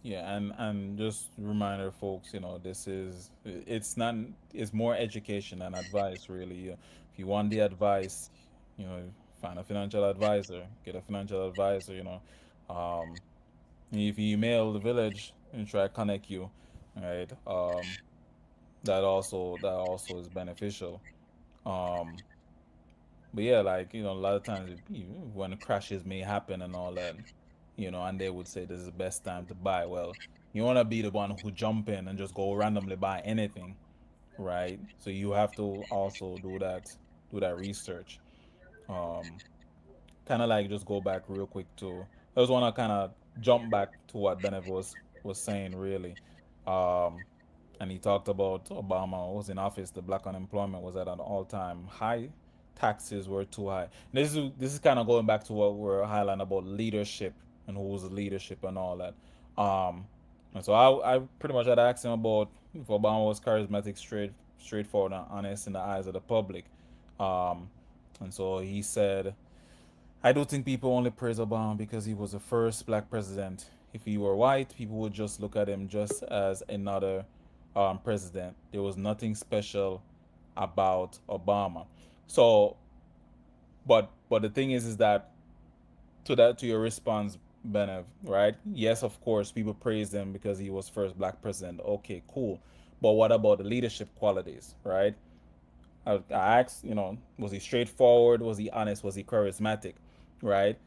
Yeah, and just reminder, folks, this is it's not it's more education than advice, really. If you want the advice, you know, find a financial advisor, get a financial advisor. Um, if you email the village and try to connect you, right? That also is beneficial. Um, but yeah, like a lot of times when crashes may happen and all that, and they would say this is the best time to buy. Well, you want to be the one who jump in and just go randomly buy anything, right? So you have to also do that research. Um, Kind of like just go back real quick to. I just want to kind of jump back to what Benev was saying really. Um, and he talked about Obama was in office, the black unemployment was at an all-time high, taxes were too high. This is kind of going back to what we're highlighting about leadership and who's leadership and all that. Um, and so I pretty much had asked him about if Obama was charismatic, straightforward, and honest in the eyes of the public. Um, and so he said, I do think people only praise Obama because he was the first black president. If he were white, people would just look at him just as another president. There was nothing special about Obama. So, but the thing is that to your response, Benev, right? Yes, of course, people praise him because he was first black president. Okay, cool. But what about the leadership qualities, right? I asked, was he straightforward? Was he honest? Was he charismatic? Right?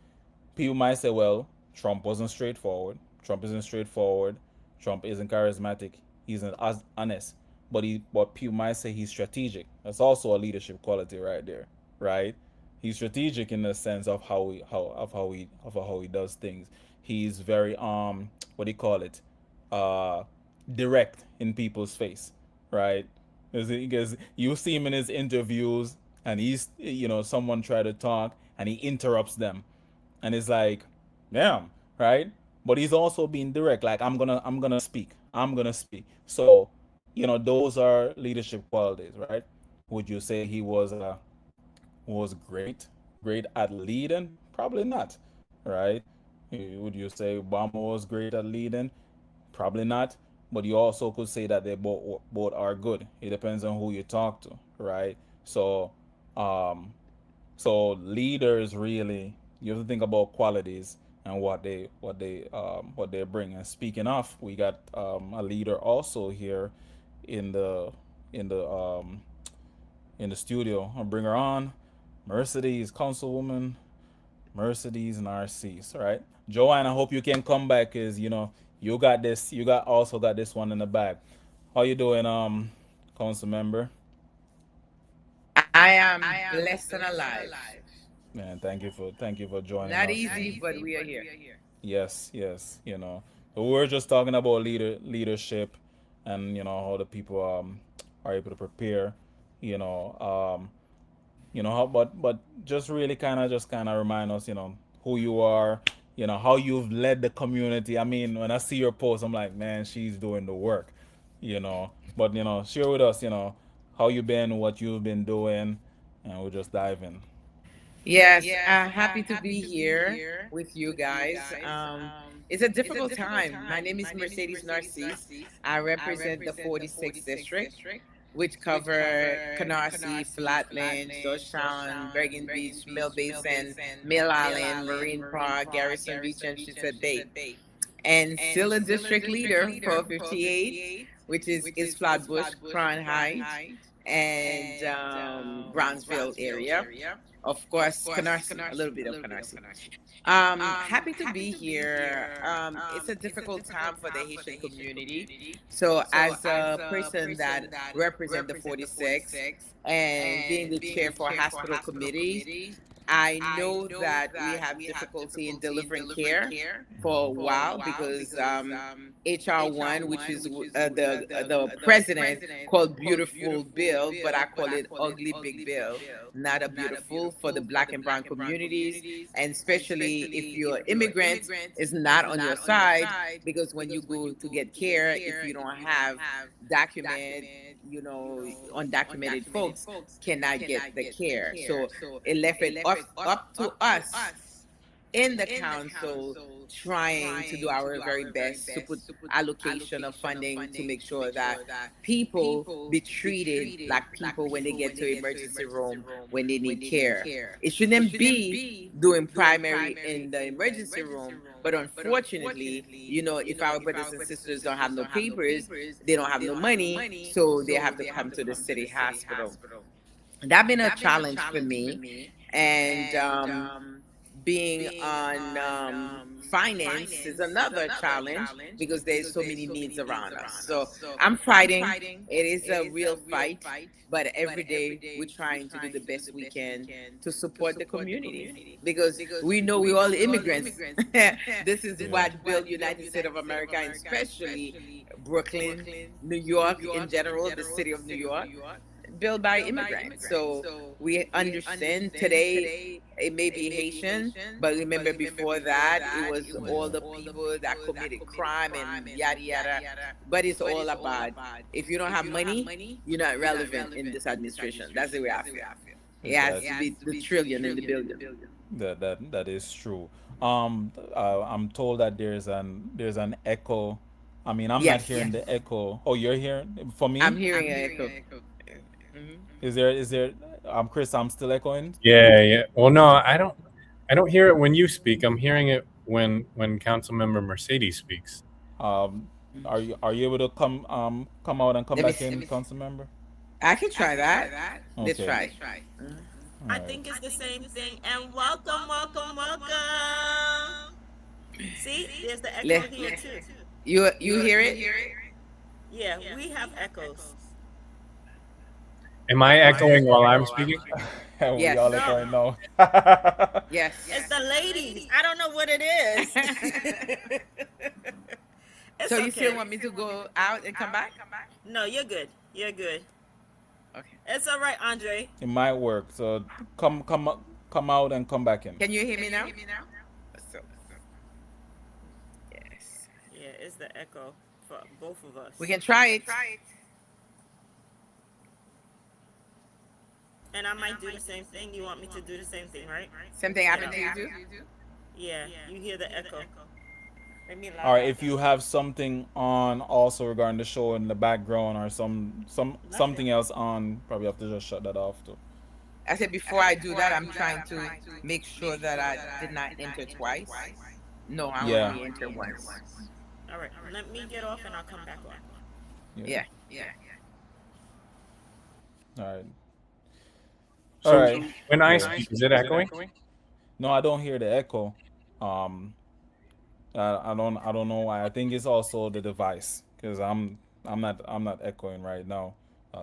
People might say, well, Trump wasn't straightforward. Trump isn't straightforward. Trump isn't charismatic. He isn't as honest. But people might say he's strategic. That's also a leadership quality right there, right? He's strategic in the sense of how he does things. He's very what do you call it? Uh direct in people's face, right? Because you see him in his interviews and he's someone try to talk and he interrupts them and it's like, damn, right? But he's also being direct, like I'm gonna speak, so those are leadership qualities, right? Would you say he was great at leading? Probably not, right? Would you say Obama was great at leading? Probably not. But you also could say that they both are good. It depends on who you talk to, right? Um, so leaders really, you have to think about qualities and what they bring. And speaking of, we got a leader also here in the in the um, in the studio. I'll bring her on. Mercedes, Councilwoman Mercedes Narcisse, right? Joanne, I hope you can come back because you got this. You got this one in the bag. How you doing, council member? I am blessed and alive. Man, thank you for joining Not us. easy, but we are here. Yes, yes. So we're just talking about leadership, and how the people are able to prepare. You know, how, but just really kind of remind us, who you are, how you've led the community. I mean, when I see your post, I'm like, man, she's doing the work, but share with us, how you been, what you've been doing, and we'll just dive in. Yes, happy to be here with you guys. It's a difficult time. My name is Mercedes Narcisse. I represent the 46th district, which cover Canarsie, Flatland, Georgetown, Bergen Beach, Mill Basin, Mill Island, Marine Park, Garrison Beach, and Chesapeake Bay. And still a district leader for 58, which is East Flatbush, Crown Heights, and Brownsville area. Of course, Canarsie, a little bit of Canarsie. Happy to be here. It's a difficult time for the Haitian community. So, as a person that represents the 46 and being the chair for hospital committee, I know that we have difficulty in delivering care for a while because HR1, which is the president called beautiful bill, but I call it ugly big bill, not a beautiful for the black and brown communities, and especially if you're immigrant, is not on your side because when you go to get care, if you don't have document, undocumented folks cannot get the care. So it left it up to us in the council trying to do our very best to put allocation of funding to make sure that people be treated like people when they get to emergency room when they need care. It shouldn't be doing primary in the emergency room, but unfortunately, if our brothers and sisters don't have no papers, they don't have no money, so they have to come to the city hospital. That's been a challenge for me, and being on finance is another challenge because there's so many needs around us. So I'm fighting. It is a real fight, but every day we're trying to do the best we can to support the community because we know we're all immigrants. This is what built United States of America, and especially Brooklyn, New York in general, the city of New York, built by immigrants. So we understand today it may be Haitian, but remember before that it was all the people that committed crime and yada yada. But it's all about if you don't have money, you're not relevant in this administration. That's the way I feel. It has to be the trillion and the billion. That is true. I'm told that there's an echo. I mean, I'm not Yes, hearing the echo. Oh, you're hearing for I'm me? hearing an echo. Mhm. Is there? Chris, I'm still echoing. Yeah, yeah. Well, no, I don't hear it when you speak. I'm hearing it when Councilmember Mercedes speaks. Um, are you able to come out and come Let me back see. in, council member? I can try that. Let's Okay. try. I All right. think it's the same thing. And welcome, welcome, welcome. See, there's the echo Let here too. you hear it? Yeah, we have echoes. Am I echoing while I'm speaking? We Yes. all No, echoing now. Yes. it's the ladies. I don't know what it is. So It's you still okay. want me to go out and come back? No, you're good. You're good. Okay. It's all right, Andre. It might work. So come out and come back in. Can you hear me now? So, yes. Yeah, it's the echo for both of us. We can try it. And I might do the same thing. You want me to do the same thing, right? Same thing happened to you too? Yeah, you hear the echo. Let me All loud right. out. If you have something on also regarding the show in the background or something Nothing. else on, probably have to just shut that off too. I said before I do that, I'm trying to make sure that I did not enter twice. No, I Yeah. only enter once. All right, let me get off and I'll come back on. Yeah. Yeah. All right. So All right. when I Yeah. speak, is it echoing? No, I don't hear the echo. Um, I don't know why. I think it's also the device because I'm not echoing right now.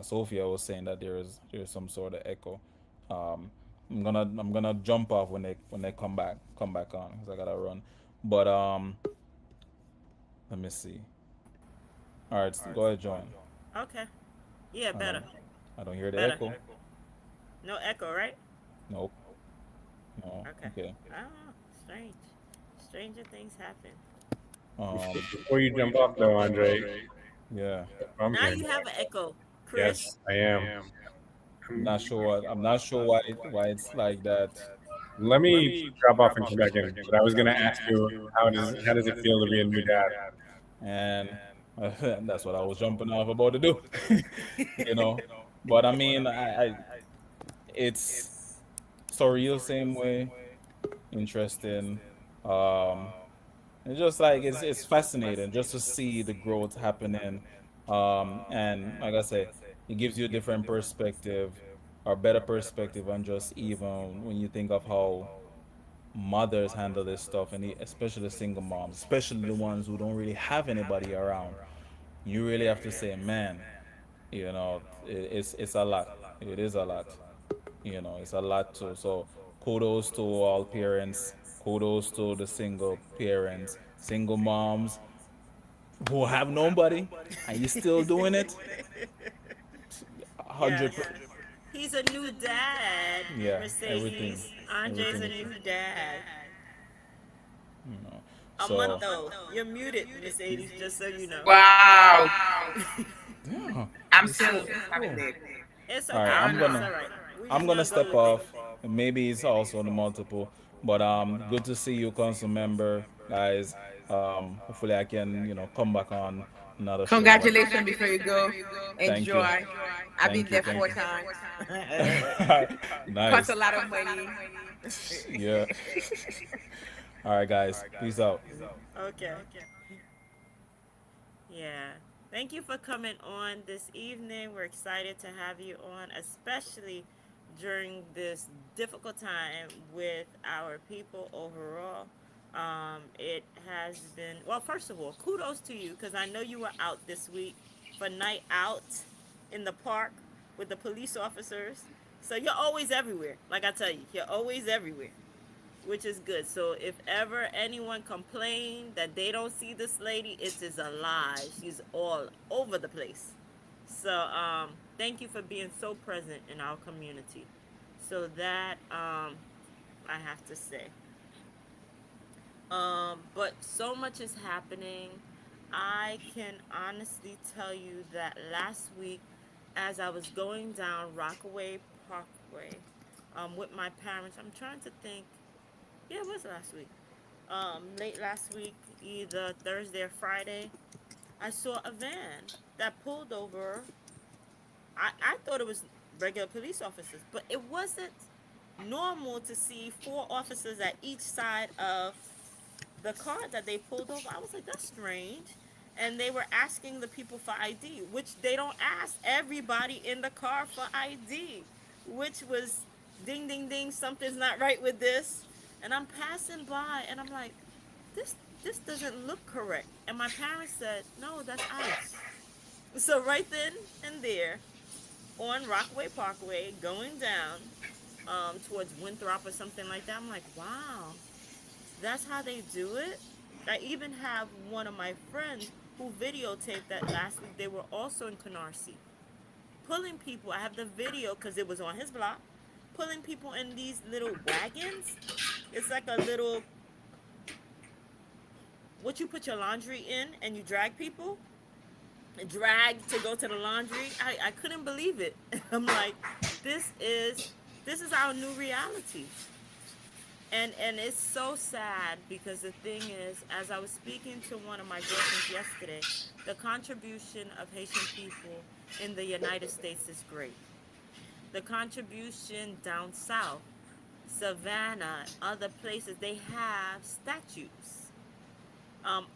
Sophia was saying that there's some sort of echo. Um, I'm gonna jump off when they come back on because I gotta run. But let me see. All right, go ahead, join. Okay. Yeah, I better. don't I don't hear the Better. echo. No echo, right? Nope. No. Okay. Okay. Oh, strange. Stranger things happen. Before you jump off, though, Andre, Yeah. I'm Now here. you have an echo, Chris. Yes, I am. I'm not sure why it's like that. Let me drop off and come back in. But I was going to ask you, how does it feel to be a new dad? And that's what I was jumping off about to do. you know. But I mean, it's surreal same way, interesting. Um, it's just like it's fascinating just to see the growth happening. And like I say, it gives you a different perspective or better perspective, and just even when you think of how mothers handle this stuff, and especially single moms, especially the ones who don't really have anybody around, you really have to say, man, it's a lot. It is a lot. It's a lot too. So Kudos to all parents. Kudos to the single parents, single moms who have nobody, and you still doing it. Yes. 100. He's a new dad, Yeah, everything, Mercedes. Andre's everything a is, new dad. you know. A month So though. You're muted, Mercedes, just so you know. Wow. yeah, I'm this still is having cool. it. It's All right, okay. I don't It's know. all right. We're I'm just gonna gonna go step with it. off. Maybe it's also the multiple, but good to see you, council member, guys. Hopefully I can come back on another show. But Congratulations before you go. thank you, Enjoy. I've been thank you, there thank four you. times. Cost Nice. a lot of money. Yeah. All right, guys. Peace out. Okay. Yeah. Thank you for coming on this evening. We're excited to have you on, especially during this difficult time with our people overall. It has been, well, first of all, kudos to you because I know you were out this week for night out in the park with the police officers. So you're always everywhere. Like I tell you, you're always everywhere, which is good. So if ever anyone complain that they don't see this lady, it is a lie. She's all over the place. So thank you for being so present in our community. So that I have to say. But so much is happening. I can honestly tell you that last week, as I was going down Rockaway Parkway with my parents, I'm trying to think. Yeah, it was last week. Late last week, either Thursday or Friday, I saw a van that pulled over. I thought it was regular police officers, but it wasn't normal to see four officers at each side of the car that they pulled over. I was like, that's strange. And they were asking the people for ID, which they don't ask everybody in the car for ID, which was ding, ding, ding, something's not right with this. And I'm passing by and I'm like, this this doesn't look correct. And my parents said, no, that's ICE. So right then and there, on Rockaway Parkway, going down towards Winthrop or something like that, I'm like, wow, that's how they do it. I even have one of my friends who videotaped that last week. They were also in Canarsie, pulling people. I have the video because it was on his block, pulling people in these little wagons. It's like a little, what you put your laundry in and you drag people, drag to go to the laundry. I couldn't believe it. I'm like, this is this is our new reality. And it's so sad because the thing is, as I was speaking to one of my girlfriends yesterday, the contribution of Haitian people in the United States is great. The contribution down south, Savannah, other places, they have statues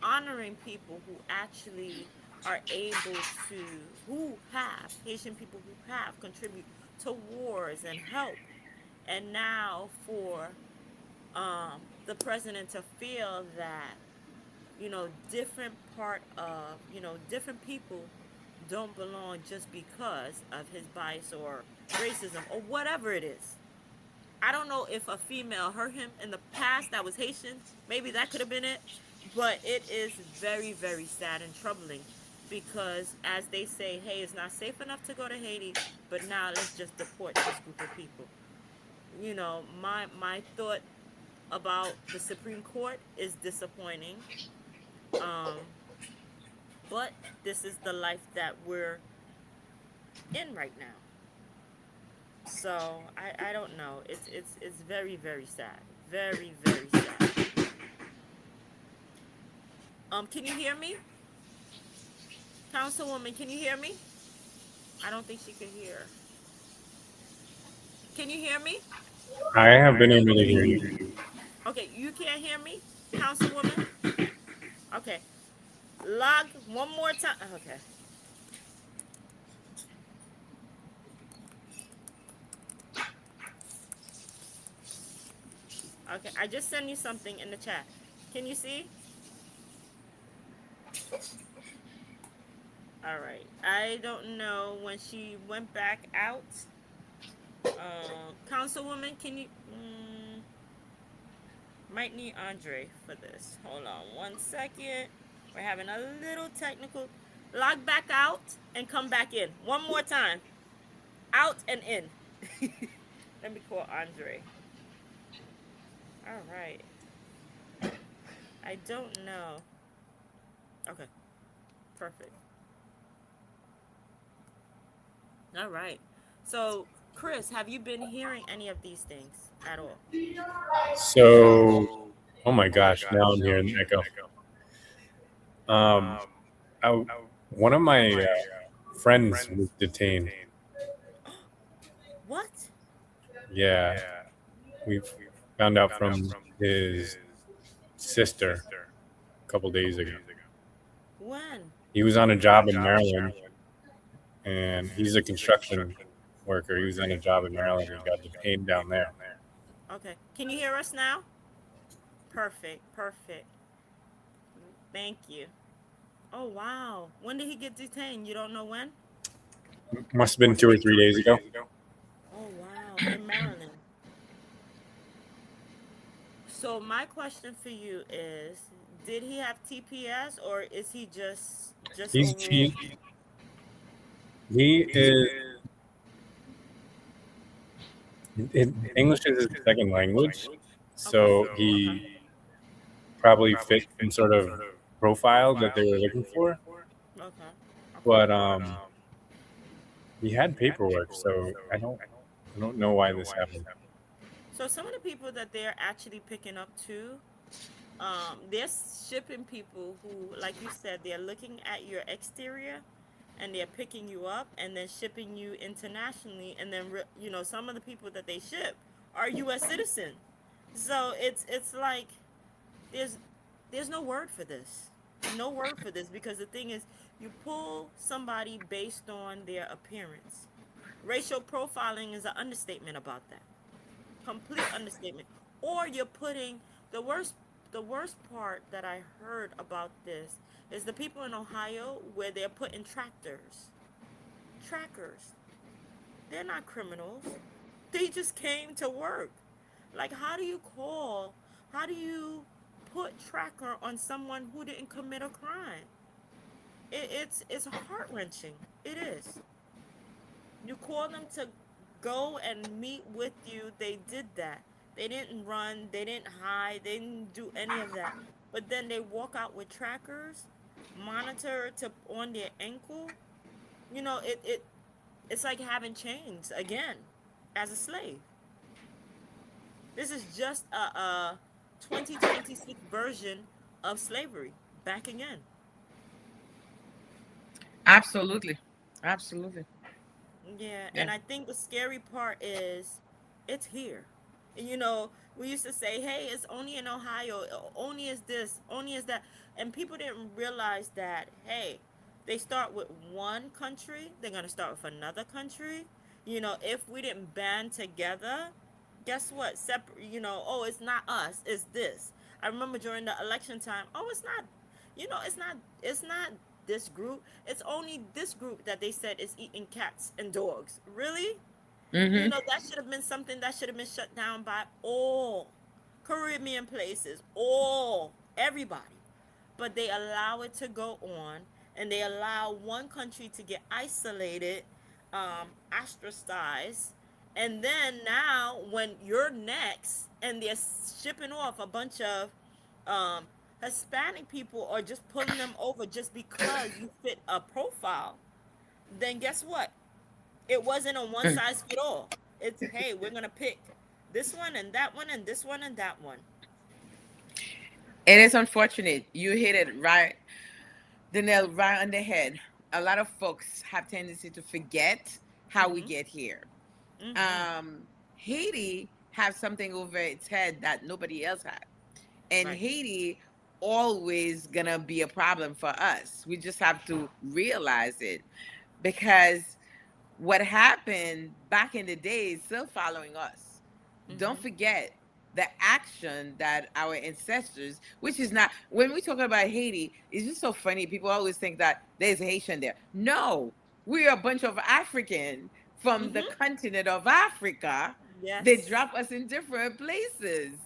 honoring people who actually are able to, who have, Haitian people who have contribute to wars and help. And now for the president to feel that different part of different people don't belong just because of his bias or racism or whatever it is. I don't know if a female hurt him in the past that was Haitian. Maybe that could have been it. But it is very, very sad and troubling because, as they say, hey, it's not safe enough to go to Haiti, but now let's just deport this group of people. My thought about the Supreme Court is disappointing. Um, but this is the life that we're in right now. So I don't know. It's very, very sad. Very, very sad. Can you hear me? Councilwoman, can you hear me? I don't think she could hear. Can you hear me? I have been able to hear you. Okay, you can't hear me? Councilwoman? Okay. Log one more time. Okay. Okay, I just sent you something in the chat. Can you see? All right. I don't know when she went back out. Councilwoman, can you? Might need Andre for this. Hold on 1 second. We're having a little technical. Log back out and come back in. One more time. Out and in. Let me call Andre. All right. I don't know. Okay. Perfect. All right. So, Chris, have you been hearing any of these things at all? So, oh my gosh, now I'm hearing the echo. Um, one of my friends was detained. What? Yeah, we found out from his sister a couple days ago. When? He was on a job in Maryland, and he's a construction worker. He was on a job in Maryland and got detained down there. Okay. Can you hear us now? Perfect. Perfect. Thank you. Oh, wow. When did he get detained? You don't know when? Must have been 2 or 3 days ago. Oh, wow. In Maryland. So, my question for you is, did he have TPS or is he just He's overall? he is English is his second language, Okay. so he probably fit some sort of profile that they were looking for. Okay. But he had paperwork, so I don't know why this happened. So some of the people that they're actually picking up too, they're shipping people who, like you said, they're looking at your exterior, and they're picking you up and then shipping you internationally, and then some of the people that they ship are U.S. citizens. So it's like there's there's no word for this, no word for this, because the thing is, you pull somebody based on their appearance. Racial profiling is an understatement about that, complete understatement. Or you're putting the worst part that I heard about this is the people in Ohio where they're putting trackers. They're not criminals. They just came to work. Like, how do you put tracker on someone who didn't commit a crime? It's heart wrenching. It is. You call them to go and meet with you. They did that. They didn't run. They didn't hide. They didn't do any of that. But then they walk out with trackers, monitor to on their ankle. It's like having chains again, as a slave. This is just a 2026 version of slavery back again. Absolutely. Absolutely. Yeah, Yeah. and I think the scary part is it's here. We used to say, hey, it's only in Ohio, only is this, only is that. And people didn't realize that, hey, they start with one country, they're going to start with another country. If we didn't band together, guess what? Separate, oh, it's not us, it's this. I remember during the election time, oh, it's not this group. It's only this group that they said is eating cats and dogs. Really? Mm-hmm. That should have been something that should have been shut down by all Caribbean places, all everybody. But they allow it to go on, and they allow one country to get isolated, ostracized, and then now when you're next, and they're shipping off a bunch of um, Hispanic people, or just pulling them over just because you fit a profile, then guess what? It wasn't a one size fit all. It's, hey, we're gonna pick this one and that one and this one and that one. It is unfortunate. You hit it right, the nail right on the head. A lot of folks have tendency to forget how we Mhm. get here. Mhm. Haiti has something over its head that nobody else had. And Right. Haiti always gonna be a problem for us. We just have to realize it, because what happened back in the day is still following us. Don't Mhm. forget the action that our ancestors, which is not, when we talk about Haiti, it's just so funny. People always think that there's a Haitian there. No, we're a bunch of African from the Mhm. continent of Africa. They Yes. drop us in different places.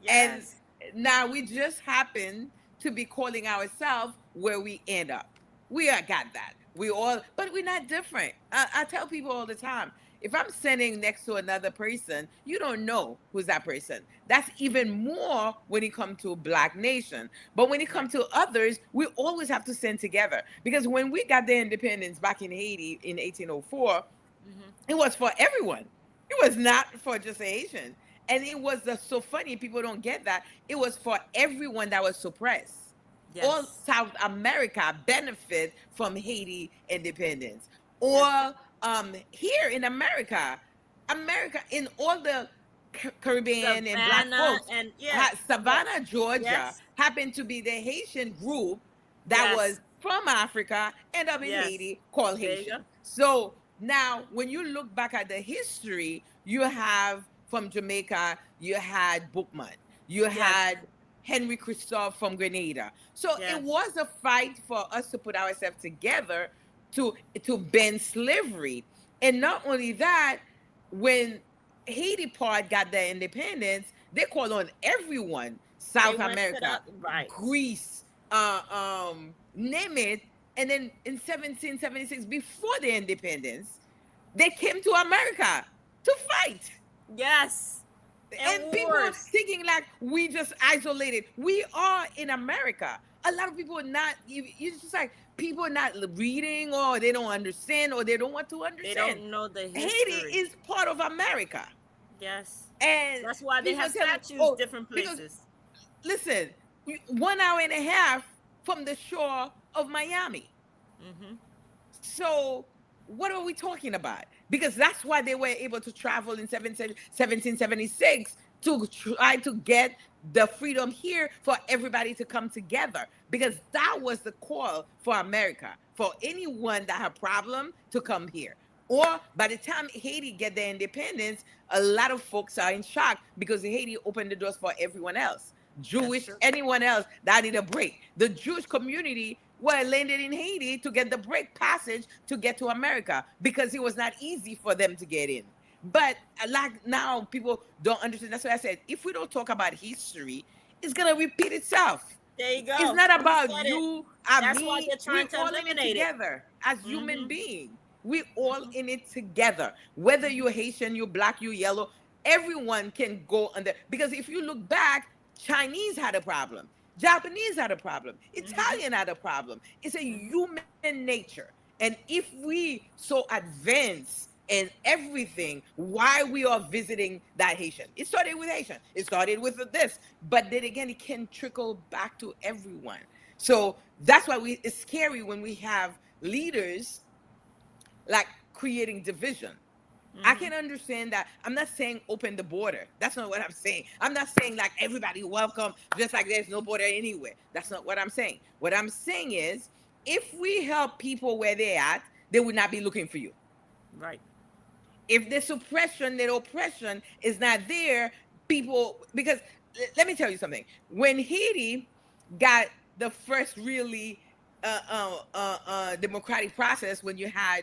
And Yes. Now we just happen to be calling ourselves where we end up. We are got that. We all, but we're not different. I tell people all the time, if I'm sitting next to another person, you don't know who's that person. That's even more when it comes to Black Nation. But when it Right. comes to others, we always have to stand together. Because when we got the independence back in Haiti in 1804, Mm-hmm. it was for everyone. It was not for just a Haitian. And it was so funny, people don't get that. It was for everyone that was suppressed. All Yes. South America benefit from Haiti independence. Yes. Or here in America, America in all the Caribbean and Black Savannah folks, and yes, yes, Savannah, Georgia, yes, happened to be the Haitian group that yes, was from Africa, end up in yes. Haiti, called There you go. Haitian. So now, when you look back at the history, you have from Jamaica, you had Bookman, you Yes, had Henry Christophe from Grenada. So it yes. was a fight for us to put ourselves together to bend slavery. And not only that, when Haiti part got their independence, they called on everyone, They South went to America, the right. Greece, name it. And then in 1776, before the independence, they came to America to fight. Yes, and And people are wars. thinking like we just isolated. We are in America. A lot of people are not, it's just like people are not reading, or they don't understand, or they don't want to They understand. don't know the Haiti history. is part of America. Yes, And that's why they people have tell me, statues oh, different because places. listen, 1 hour and a half from the shore of Miami. Mm-hmm. So what are we talking about? Because that's why they were able to travel in 1776 to try to get the freedom here for everybody to come together. Because that was the call for America, for anyone that had problem to come here. Or by the time Haiti get their independence, a lot of folks are in shock because Haiti opened the doors for everyone else. That's Jewish, true. anyone else that need a break. The Jewish community were landed in Haiti to get the break passage to get to America because it was not easy for them to get in. But like now, people don't understand. That's why I said if we don't talk about history, it's gonna repeat itself. There you It's go. not You about said it. you and That's why me. they're We're trying to all in it eliminate it. together as human Mm-hmm. beings. We all Mm-hmm. in it together. Whether Mm-hmm. you're Haitian, you're Black, you're yellow, everyone can go under. Because if you look back, Chinese had a problem. Japanese had a problem. Mm-hmm. Italian had a problem. It's a Mm-hmm. human nature. And if we so advance in everything, why we are visiting that Haitian? It started with Haitian. It started with this. But then again, it can trickle back to everyone. So that's why it's scary when we have leaders like creating division. I Mm-hmm. can understand that. I'm not saying open the border. That's not what I'm saying. I'm not saying like everybody welcome, just like there's no border anywhere. That's not what I'm saying. What I'm saying is, if we help people where they're at, they would not be looking for you. Right. If the suppression, the oppression is not there, people, because let me tell you something. When Haiti got the first really democratic process, when you had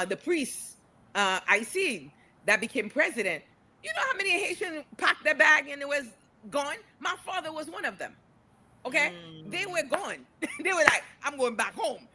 the priest, I seen that became president, you know how many Haitians packed their bag and it was gone? My father was one of them. Okay, they Mm. were gone. They were like, I'm going back home.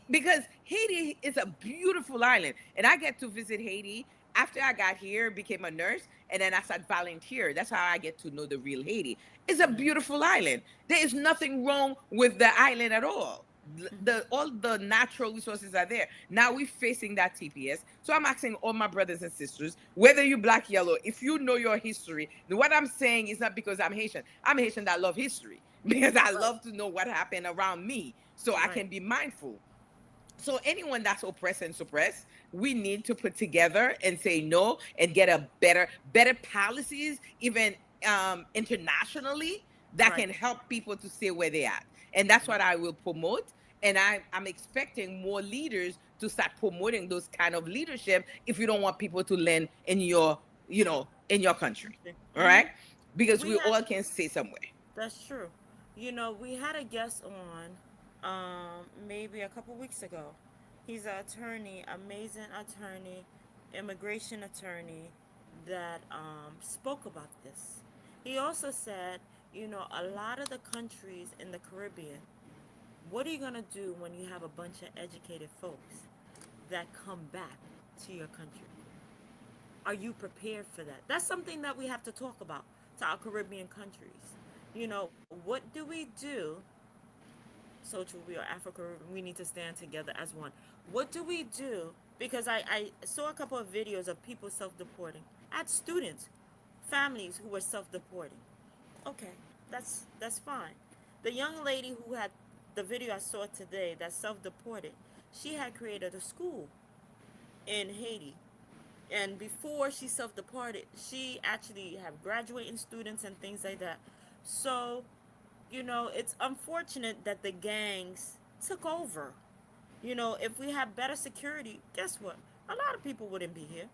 Because Haiti is a beautiful island, and I get to visit Haiti after I got here, became a nurse, and then I started volunteer. That's how I get to know the real Haiti. It's a Mm-hmm. beautiful island. There is nothing wrong with the island at all. Mm-hmm. The all the natural resources are there. Now we're facing that TPS. So I'm asking all my brothers and sisters, whether you black, yellow, if you know your history, what I'm saying is not because I'm Haitian. I'm Haitian that love history because I Right. love to know what happened around me so I Right. can be mindful. So anyone that's oppressed and suppressed, we need to put together and say no and get a better policies, even internationally, that Right. can help people to stay where they're at. And that's Right. what I will promote. And I'm expecting more leaders to start promoting those kind of leadership if you don't want people to land in your, in your country. Okay. All Mm-hmm. right? Because We we had all can stay somewhere. That's true. We had a guest on, maybe a couple weeks ago. He's an attorney, amazing attorney, immigration attorney that spoke about this. He also said A lot of the countries in the Caribbean, what are you going to do when you have a bunch of educated folks that come back to your country? Are you prepared for that? That's something that we have to talk about to our Caribbean countries. What do we do? Social, we are Africa, we need to stand together as one. What do we do? Because I saw a couple of videos of people self-deporting. I had students, families who were self-deporting. Okay, that's fine. The young lady who had the video I saw today that self-deported, she had created a school in Haiti. And before she self-deported, she actually have graduating students and things like that. So, it's unfortunate that the gangs took over. If we had better security, guess what? A lot of people wouldn't be here.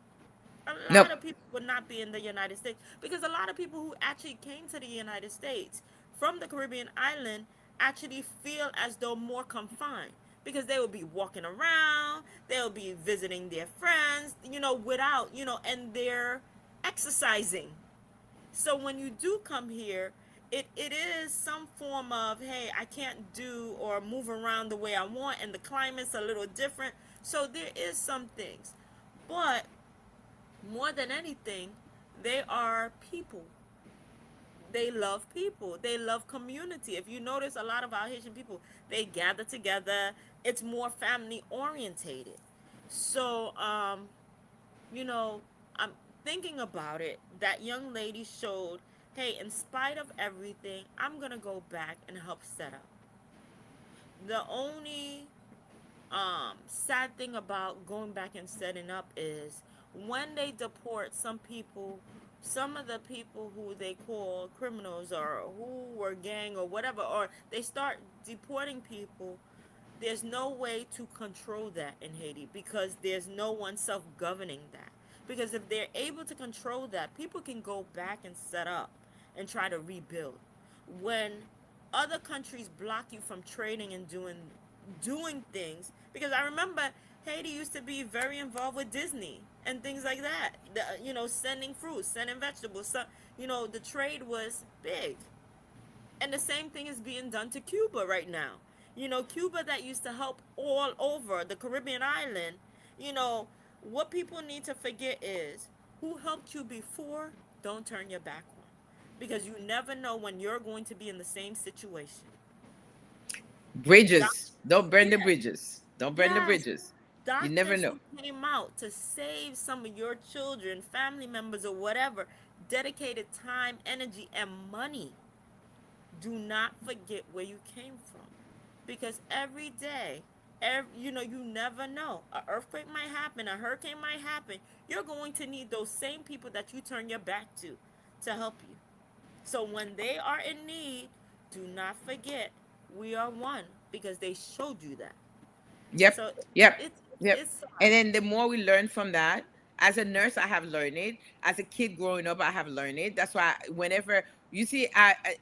A Nope. lot of people would not be in the United States because a lot of people who actually came to the United States from the Caribbean island actually feel as though more confined because they will be walking around, they'll be visiting their friends, without, and they're exercising. So when you do come here, it is some form of, hey, I can't do or move around the way I want, and the climate's a little different. So there is some things. But more than anything, they are people. They love people. They love community. If you notice, a lot of our Haitian people, they gather together. It's more family orientated. So, you know, I'm thinking about it. That young lady showed, hey, in spite of everything, I'm gonna go back and help set up. The only sad thing about going back and setting up is when they deport some people, some of the people who they call criminals or who were gang or whatever, or they start deporting people, there's no way to control that in Haiti because there's no one self-governing that. Because if they're able to control that, people can go back and set up and try to rebuild. When other countries block you from trading and doing things, because I remember Haiti used to be very involved with Disney and things like that. Sending fruits, sending vegetables. So, the trade was big. And the same thing is being done to Cuba right now. Cuba that used to help all over the Caribbean island, you know, what people need to forget is who helped you before, don't turn your back on. Because you never know when you're going to be in the same situation. Doc- Bridges. Don't burn the yeah, bridges. Don't burn the yes. bridges. You never Doctors know. who came out to save some of your children, family members, or whatever, dedicated time, energy, and money. Do not forget where you came from, because every day, you never know. An earthquake might happen, a hurricane might happen. You're going to need those same people that you turn your back to help you. So when they are in need, do not forget we are one, because they showed you that. Yep. So Yep. it's Yep. it's And sad. then the more we learn from that, as a nurse, I have learned it. As a kid growing up, I have learned it. That's why whenever you see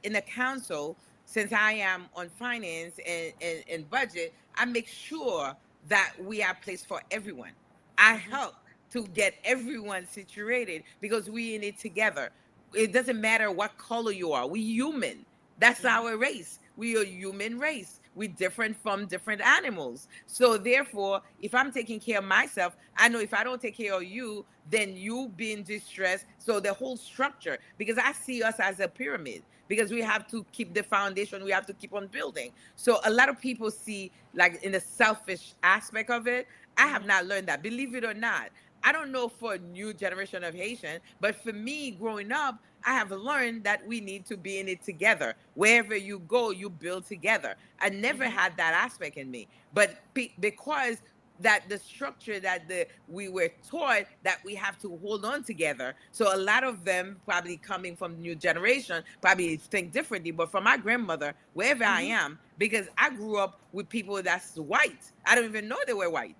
in the council, since I am on finance and budget, I make sure that we are placed for everyone. I Hmm. help to get everyone situated because we in it together. It doesn't matter what color you are. We human. That's Hmm. our race. We are human race. We different from different animals. So therefore, if I'm taking care of myself, I know if I don't take care of you, then you be in distress. So the whole structure, because I see us as a pyramid, because we have to keep the foundation, we have to keep on building. So a lot of people see like in the selfish aspect of it. I have Hmm. not learned that. Believe it or not. I don't know for a new generation of Haitian, but for me growing up, I have learned that we need to be in it together. Wherever you go, you build together. I never Hmm. had that aspect in me, but because that the structure that the we were taught that we have to hold on together. So a lot of them probably coming from the new generation probably think differently. But for my grandmother, wherever I Hmm. am, because I grew up with people that's white, I don't even know they were white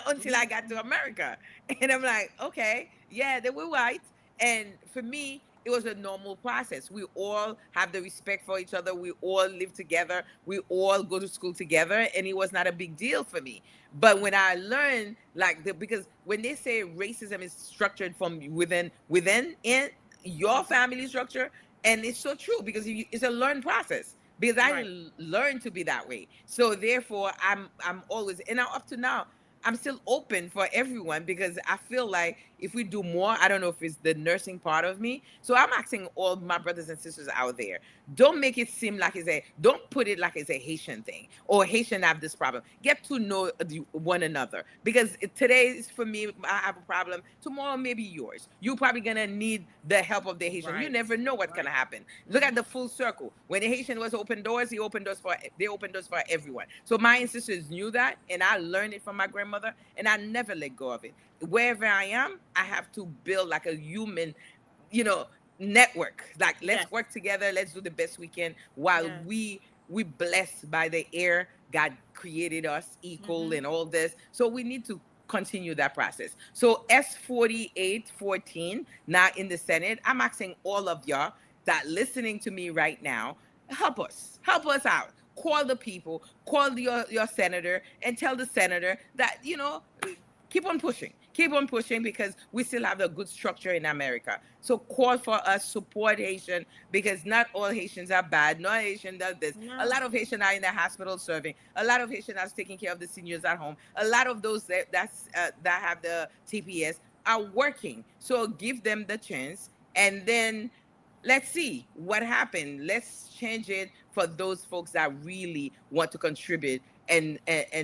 until I got to America. And I'm like, okay, yeah, they were white. And for me, it was a normal process. We all have the respect for each other. We all live together. We all go to school together. And it was not a big deal for me. But when I learned, like, because when they say racism is structured from within in your family structure, And it's so true because it's a learned process. Because I Right. learned to be that way, so therefore I'm always, and now up to now I'm still open for everyone, because I feel like if we do more, I don't know if it's the nursing part of me. So I'm asking all my brothers and sisters out there, don't make it seem like don't put it like it's a Haitian thing or Haitian have this problem. Get to know one another, because today is for me, I have a problem. Tomorrow maybe yours. You're probably gonna need the help of the Haitian. You Right. never know what's gonna Right. happen. Look at Mm-hmm. the full circle. When the Haitian was open doors, they opened doors for everyone. So my ancestors knew that, and I learned it from my grandmother, and I never let go of it. Wherever I am, I have to build like a human, you know, network. Like, let's Yes. work together. Let's do the best we can while Yes. we blessed by the air. God created us equal Mm-hmm. and all this. So we need to continue that process. So S4814 now in the Senate, I'm asking all of y'all that listening to me right now, help us out. Call the people, call your senator, and tell the senator that, keep on pushing, because we still have a good structure in America. So call for us, support Haitian, because not all Haitians are bad. Not Haitian does this. A No. lot of Haitian are in the hospital serving. A lot of Haitian are taking care of the seniors at home. A lot of those that have the TPS are working. So give them the chance, and then let's see what happened. Let's change it for those folks that really want to contribute, and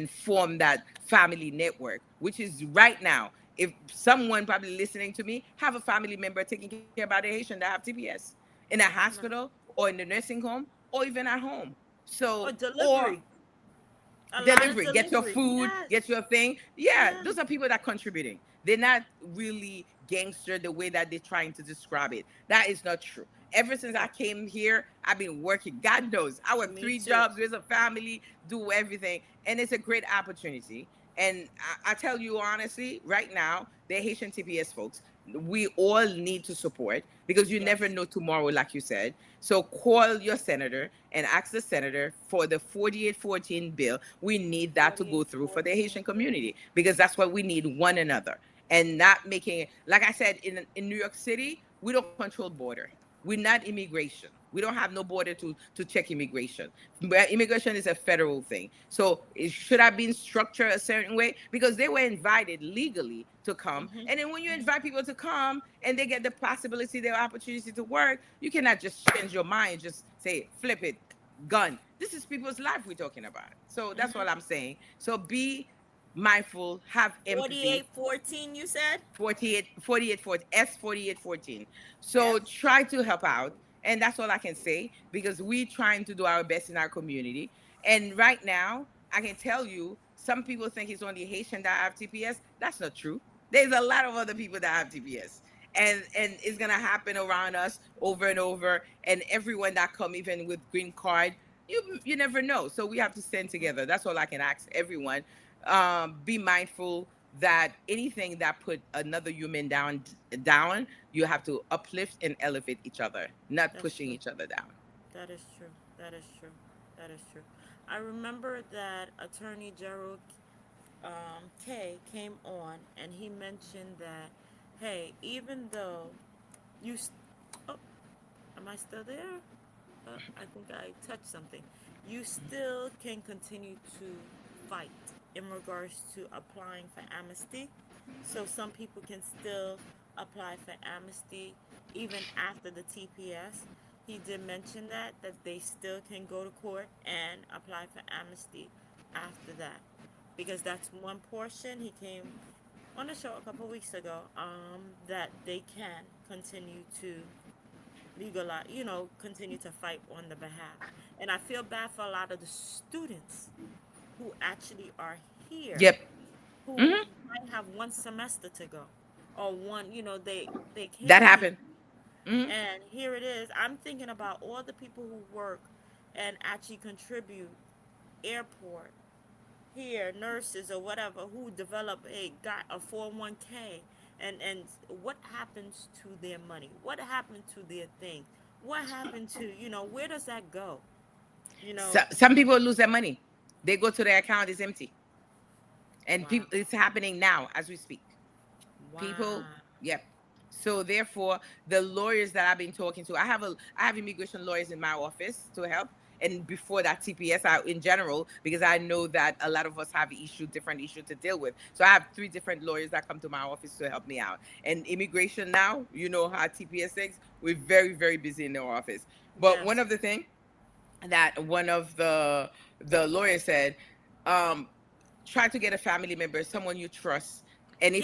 form that family network, which is right now. If someone probably listening to me have a family member taking care about a Haitian that have TPS in a No. hospital or in the nursing home or even at home. Or So, or delivery. A lot of delivery, get your delivery. food, Yes. get your thing. Yeah, Yeah. those are people that contributing. They're not really gangster the way that they're trying to describe it. That is not true. Ever since I No. came here, I've been working. God knows, I work Me three too. jobs, raise a family, do everything, and it's a great opportunity. And I tell you honestly, right now, the Haitian TPS folks, we all need to support, because you never Yes. know tomorrow, like you said. So call your senator and ask the senator for the 4814 bill. We need that to go through for the 4814. Haitian community, because that's what we need, one another. And not making, like I said, in New York City, we don't control border. We're not immigration. We don't have no border to check immigration. But immigration is a federal thing. So it should have been structured a certain way, because they were invited legally to come. Mm-hmm. And then when you Mm-hmm. invite people to come and they get the possibility, the opportunity to work, you cannot just change your mind, just say, flip it, gun. This is people's life we're talking about. So that's Mm-hmm. what I'm saying. So be mindful, have empathy. 4814, you said? 4840 S4814. So Yes. try to help out. And that's all I can say, because we trying to do our best in our community. And right now, I can tell you, some people think it's only Haitian that have TPS. That's not true. There's a lot of other people that have TPS. And it's gonna happen around us over and over. And everyone that come, even with green card, you never know. So we have to stand together. That's all I can ask everyone. Be mindful that anything that put another human down, you have to uplift and elevate each other, not That's pushing true. each other down. That is true. That is true. That is true. I remember that Attorney Gerald Kay came on and he mentioned that, hey, even though you, oh, am I still there? I think I touched something. You still can continue to fight in regards to applying for amnesty. So some people can still apply for amnesty even after the TPS. He did mention that they still can go to court and apply for amnesty after that, because that's one portion. He came on the show a couple weeks ago, that they can continue to legalize, continue to fight on the behalf. And I feel bad for a lot of the students who actually are here, Yep. who Hmm. might have one semester to go, or one, they That came here, happened. Hmm. and here it is. I'm thinking about all the people who work and actually contribute, airport, here, nurses or whatever, who develop got a 401k, and what happens to their money? What happened to their thing? What happened to, where does that go? You So, know, some people lose their money. They go to their account, it's empty. And wow. people, it's happening now as we speak. People, Wow. yep. So therefore, the lawyers that I've been talking to, I have immigration lawyers in my office to help. And before that, TPS out in general, because I know that a lot of us have different issues to deal with. So I have three different lawyers that come to my office to help me out. And immigration now, you know how TPS is, we're very, very busy in the office. But one Yes. of the things that one of the lawyers said, um, try to get a family member, someone you trust. And Yes. if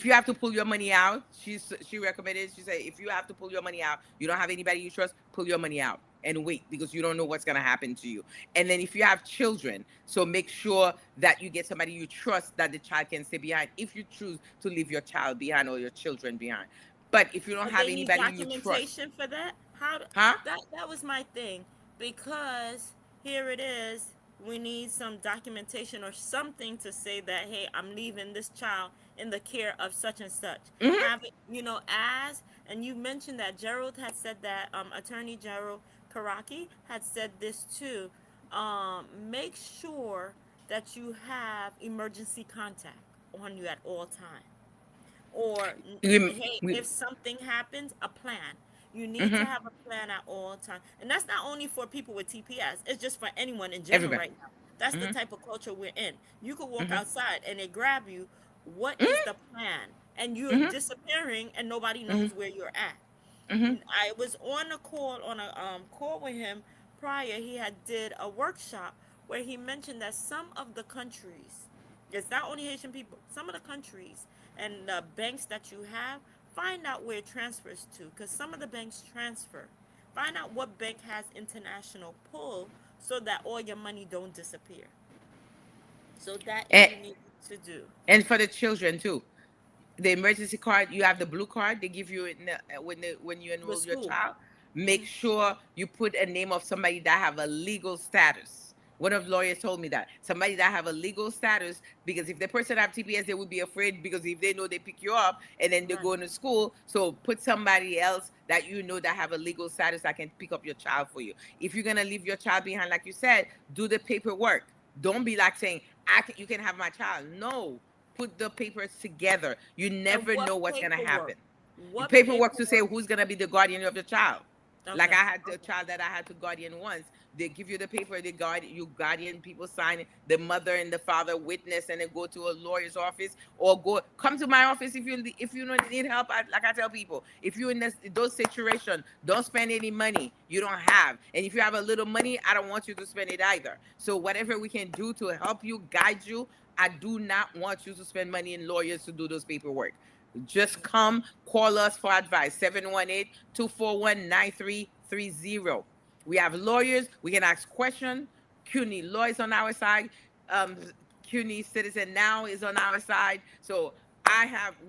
you have to pull your money out, she recommended, she said, if you have to pull your money out, you don't have anybody you trust, pull your money out and wait, because you don't know what's going to happen to you. And then if you have children, so make sure that you get somebody you trust, that the child can stay behind if you choose to leave your child behind or your children behind. But if you don't But have they need anybody you trust, documentation for that. huh? That was my thing, because here it is. We need some documentation or something to say that, hey, I'm leaving this child in the care of such and such. Hmm. Have it, as, and you mentioned that Gerald had said that, Attorney Gerald Karaki had said this too. Make sure that you have emergency contact on you at all times, or hey, if something happens, a plan. You need to Hmm. have a plan at all times, and that's not only for people with TPS. It's just for anyone in general Everybody. right now. That's the Hmm. type of culture we're in. You could walk Hmm. outside and they grab you. What is Hmm. the plan? And you're Hmm. disappearing, and nobody Hmm. knows where you're at. Hmm. I was on a call with him prior. He had did a workshop where he mentioned that some of the countries, it's not only Haitian people, some of the countries and the banks that you have, find out where it transfers to, because some of the banks transfer. Find out what bank has international pull, so that all your money don't disappear. So that And, you need to do and for the children too, the emergency card, you have the blue card they give you when you with enroll your school. child. Hmm. Make sure you put a name of somebody that have a legal status. One of the lawyers told me that somebody that have a legal status, because if the person have TPS, they would be afraid, because if they know they pick you up and then they Right. go into school, so put somebody else that you know that have a legal status that can pick up your child for you. If you're gonna leave your child behind, like you said, do the paperwork. Don't be like saying, you can have my child. No, put the papers together. You And never what know what's gonna paperwork? happen. What Paperwork to say paperwork? who's gonna be the guardian of the child. Like Okay. I had the child that I had to guardian once. They give you the paper, they guard you, guardian people sign it, the mother and the father witness, and then go to a lawyer's office, or come to my office if you don't need help. Like I tell people, if you're in those situations, don't spend any money you don't have. And if you have a little money, I don't want you to spend it either. So whatever we can do to help you, guide you, I do not want you to spend money in lawyers to do those paperwork. Just come call us for advice. 718-241-9330. We have lawyers. We can ask questions. CUNY lawyers on our side. Um, CUNY Citizen Now is on our side. So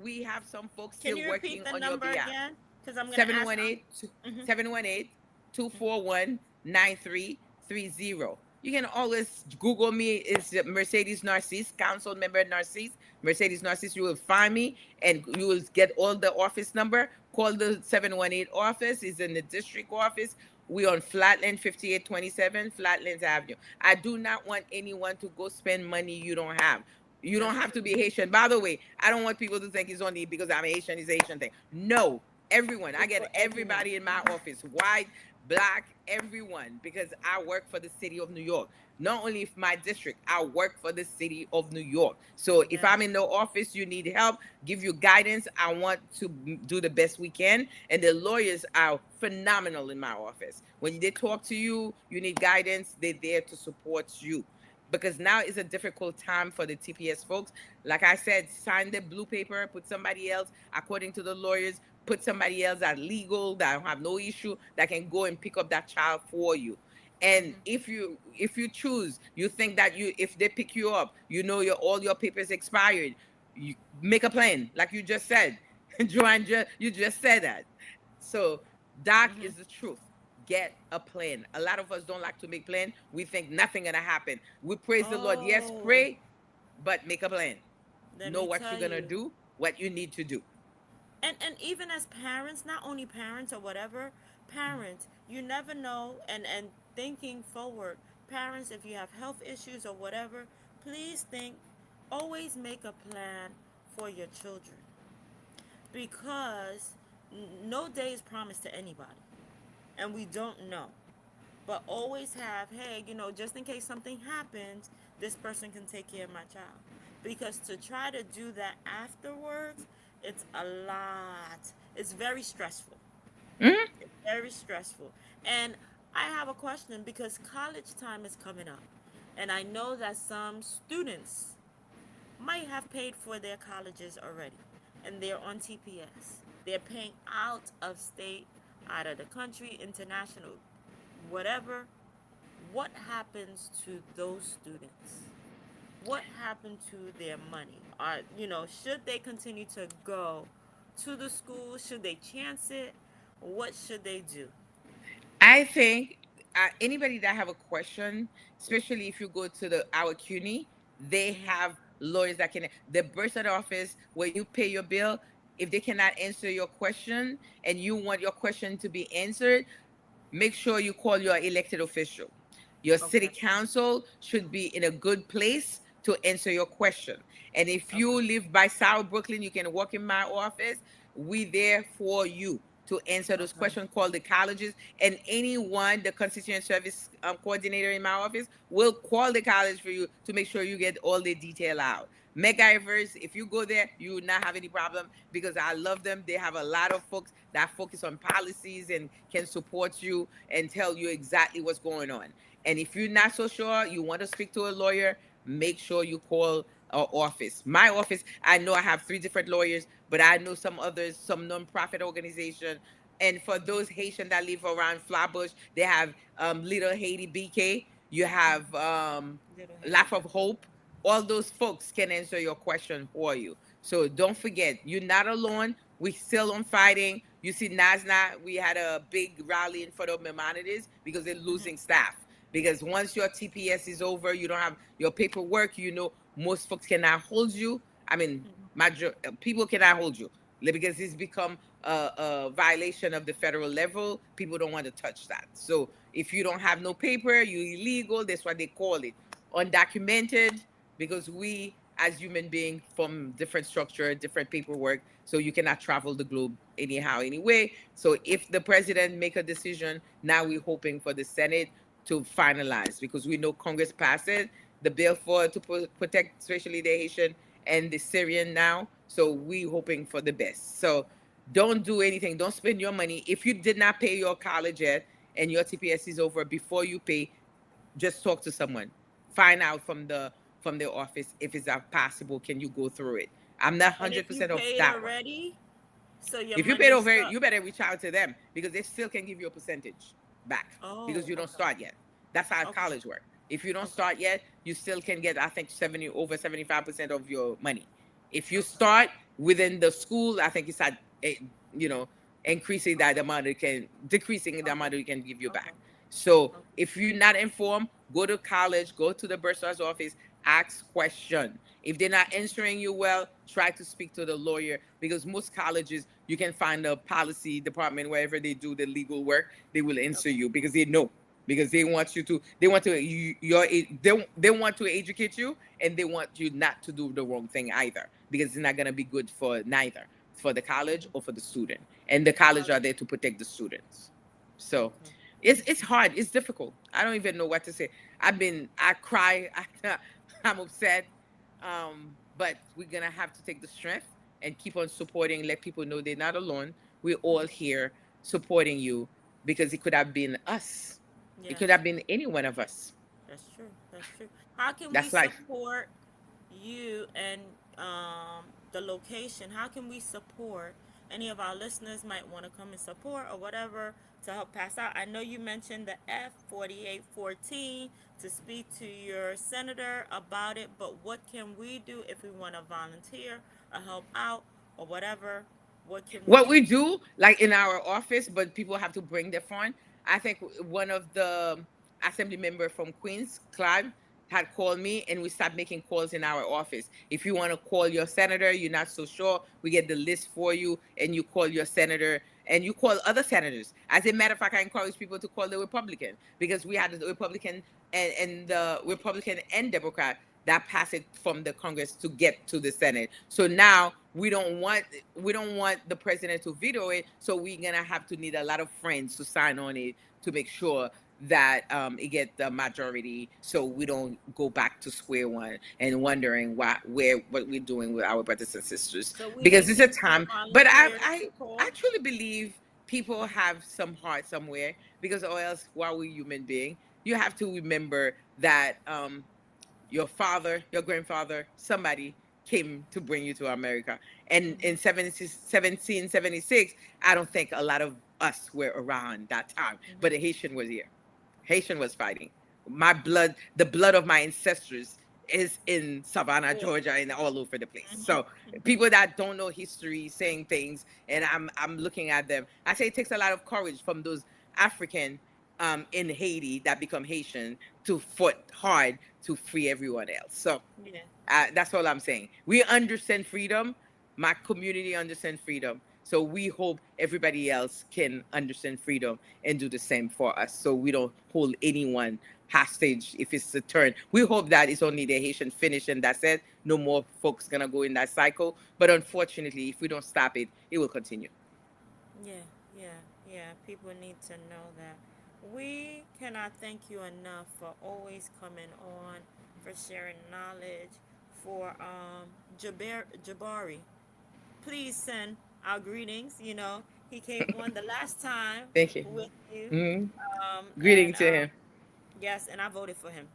we have some folks Can still you repeat working the on your number behalf. again? Because I'm gonna Seven ask. one eight Mm-hmm. 718 241-9330. You can always Google me. It's Mercedes Narcisse, council member Narcisse. Mercedes Narcisse, you will find me and you will get all the office number. Call the 718 office, is in the district office. We on Flatland 5827 Flatlands Avenue. I do not want anyone to go spend money you don't have. You don't That's have true. to be Haitian. By the way, I don't want people to think it's only because I'm Haitian, it's a Haitian thing. No, everyone. I It's get for everyone. everybody in my office, white, black, everyone, because I work for the city of New York. Not only my district, I work for the city of New York. So if I'm Yes. in the office, you need help, give you guidance. I want to do the best we can. And the lawyers are phenomenal in my office. When they talk to you, you need guidance, they're there to support you, because now is a difficult time for the TPS folks. Like I said, sign the blue paper, put somebody else, according to the lawyers, put somebody else that legal, that have no issue, that can go and pick up that child for you. And Mm-hmm. if you choose, you think that if they pick you up, your all your papers expired, you make a plan, like you just said. Joanne, you just said that. So that Mm-hmm. is the truth. Get a plan. A lot of us don't like to make plan. We think nothing gonna happen. We praise the Lord. Yes, Oh, pray, but make a plan. let Know me what you're tell gonna you. do, what you need to do. And even as parents, not only parents or whatever, parents, you never know. And thinking forward, parents, if you have health issues or whatever, please think. Always make a plan for your children. because no day is promised to anybody, and we don't know. But always have, hey, just in case something happens, this person can take care of my child. Because to try to do that afterwards, it's a lot. It's very stressful. Mhm. Very stressful. And I have a question because college time is coming up. And I know that some students might have paid for their colleges already and they're on TPS. They're paying out of state, out of the country, international, whatever. What happens to those students? What happened to their money? Should they continue to go to the school? Should they chance it? What should they do? I think anybody that have a question, especially if you go to the our CUNY, they have lawyers that can. The bursar office where you pay your bill, if they cannot answer your question and you want your question to be answered, make sure you call your elected official. Your city Okay. council should be in a good place to answer your question. And if Okay. you live by South Brooklyn, you can walk in my office. We there for you to answer those Okay. questions. Call the colleges and anyone, the constituent service coordinator in my office, will call the college for you to make sure you get all the detail out. MacGyvers, if you go there, you will not have any problem because I love them. They have a lot of folks that focus on policies and can support you and tell you exactly what's going on. And if you're not so sure, you want to speak to a lawyer, make sure you call our office. My office, I know I have 3 different lawyers, but I know some others, some nonprofit organization. And for those Haitian that live around Flatbush, they have Little Haiti BK. You have Little Life Haiti. of Hope. All those folks can answer your question for you. So don't forget, you're not alone. We still on fighting. You see, NASNA, we had a big rally in front of Maimonides because they're losing staff. Because once your TPS is over, you don't have your paperwork. Most folks cannot hold you. I mean, people cannot hold you because it's become a violation of the federal level. People don't want to touch that. So if you don't have no paper, you're illegal. That's what they call it, undocumented, because we as human beings from different structure, different paperwork, so you cannot travel the globe anyhow, anyway. So if the president make a decision, now we're hoping for the Senate to finalize because we know Congress passed it, the bill for to protect especially the Haitian and the Syrian now. So we hoping for the best. So don't do anything. Don't spend your money. If you did not pay your college yet and your TPS is over, before you pay, just talk to someone. Find out from the office if it's possible. Can you go through it? I'm not And if you 100% of paid that one. already, so your If you money paid is over, stuck. you better reach out to them because they still can give you a percentage back because Oh, you don't okay. start yet. That's how Okay. college work. If you don't Okay. start yet, you still can get, I think, 75% of your money. If you Okay. start within the school, I think it's at eh, you know increasing that amount it can decreasing the Okay. amount it can give you Okay. back. So Okay. if you're not informed, go to college, go to the bursar's office, ask question. If they're not answering you well, try to speak to the lawyer because most colleges you can find a policy department wherever they do the legal work, they will answer Okay. you because they know because they want you to they want to you, your they want to educate you and they want you not to do the wrong thing either because it's not going to be good for neither for the college or for the student, and the college Got are it. there to protect the students. So Okay. it's hard, it's difficult. I don't even know what to say. I cry. I'm upset, but we're gonna have to take the strength and keep on supporting, let people know they're not alone. We're all here supporting you because it could have been us, it could Yes, have been any one of us. that's true. That's true. How can we That's life. support you and the location? How can we support any of our listeners might want to come and support or whatever to help pass out? I know you mentioned the F4814 to speak to your senator about it, but what can we do if we want to volunteer or help out or whatever? What can we What do? we do, like in our office, but people have to bring their phone. I think one of the assembly member from Queens, Clive, had called me, and we start making calls in our office. If you want to call your senator, you're not so sure, we get the list for you, and you call your senator, and you call other senators. As a matter of fact, I encourage people to call the Republican because we had the Republican and the Republican and Democrat that passed it from the Congress to get to the Senate. So now we don't want the president to veto it, so we're gonna have to need a lot of friends to sign on it to make sure that it get the majority, so we don't go back to square one and wondering what we're doing with our brothers and sisters, So we because need it's a some time. But volunteers to I call. truly believe people have some heart somewhere, because or else why we human being. You have to remember that your father, your grandfather, somebody came to bring you to America. And in 1776, I don't think a lot of us were around that time, but a Haitian was here. Haitian was fighting. My blood, the blood of my ancestors is in Savannah, Yeah. Georgia, and all over the place. Hmm. So people that don't know history saying things, and I'm looking at them. I say it takes a lot of courage from those African in Haiti that become Haitian to fight hard to free everyone else. So Yeah. that's all I'm saying. We understand freedom. My community understands freedom. So we hope everybody else can understand freedom and do the same for us. So we don't hold anyone hostage if it's a turn. We hope that it's only the Haitian finish and that's it. No more folks gonna go in that cycle. But unfortunately, if we don't stop it, it will continue. Yeah, yeah, yeah. People need to know that. We cannot thank you enough for always coming on, for sharing knowledge, for Jabari. Please send our greetings. You know, he came on the last time Thank you. with you. Mhm. And Greeting to him. yes, and I voted for him.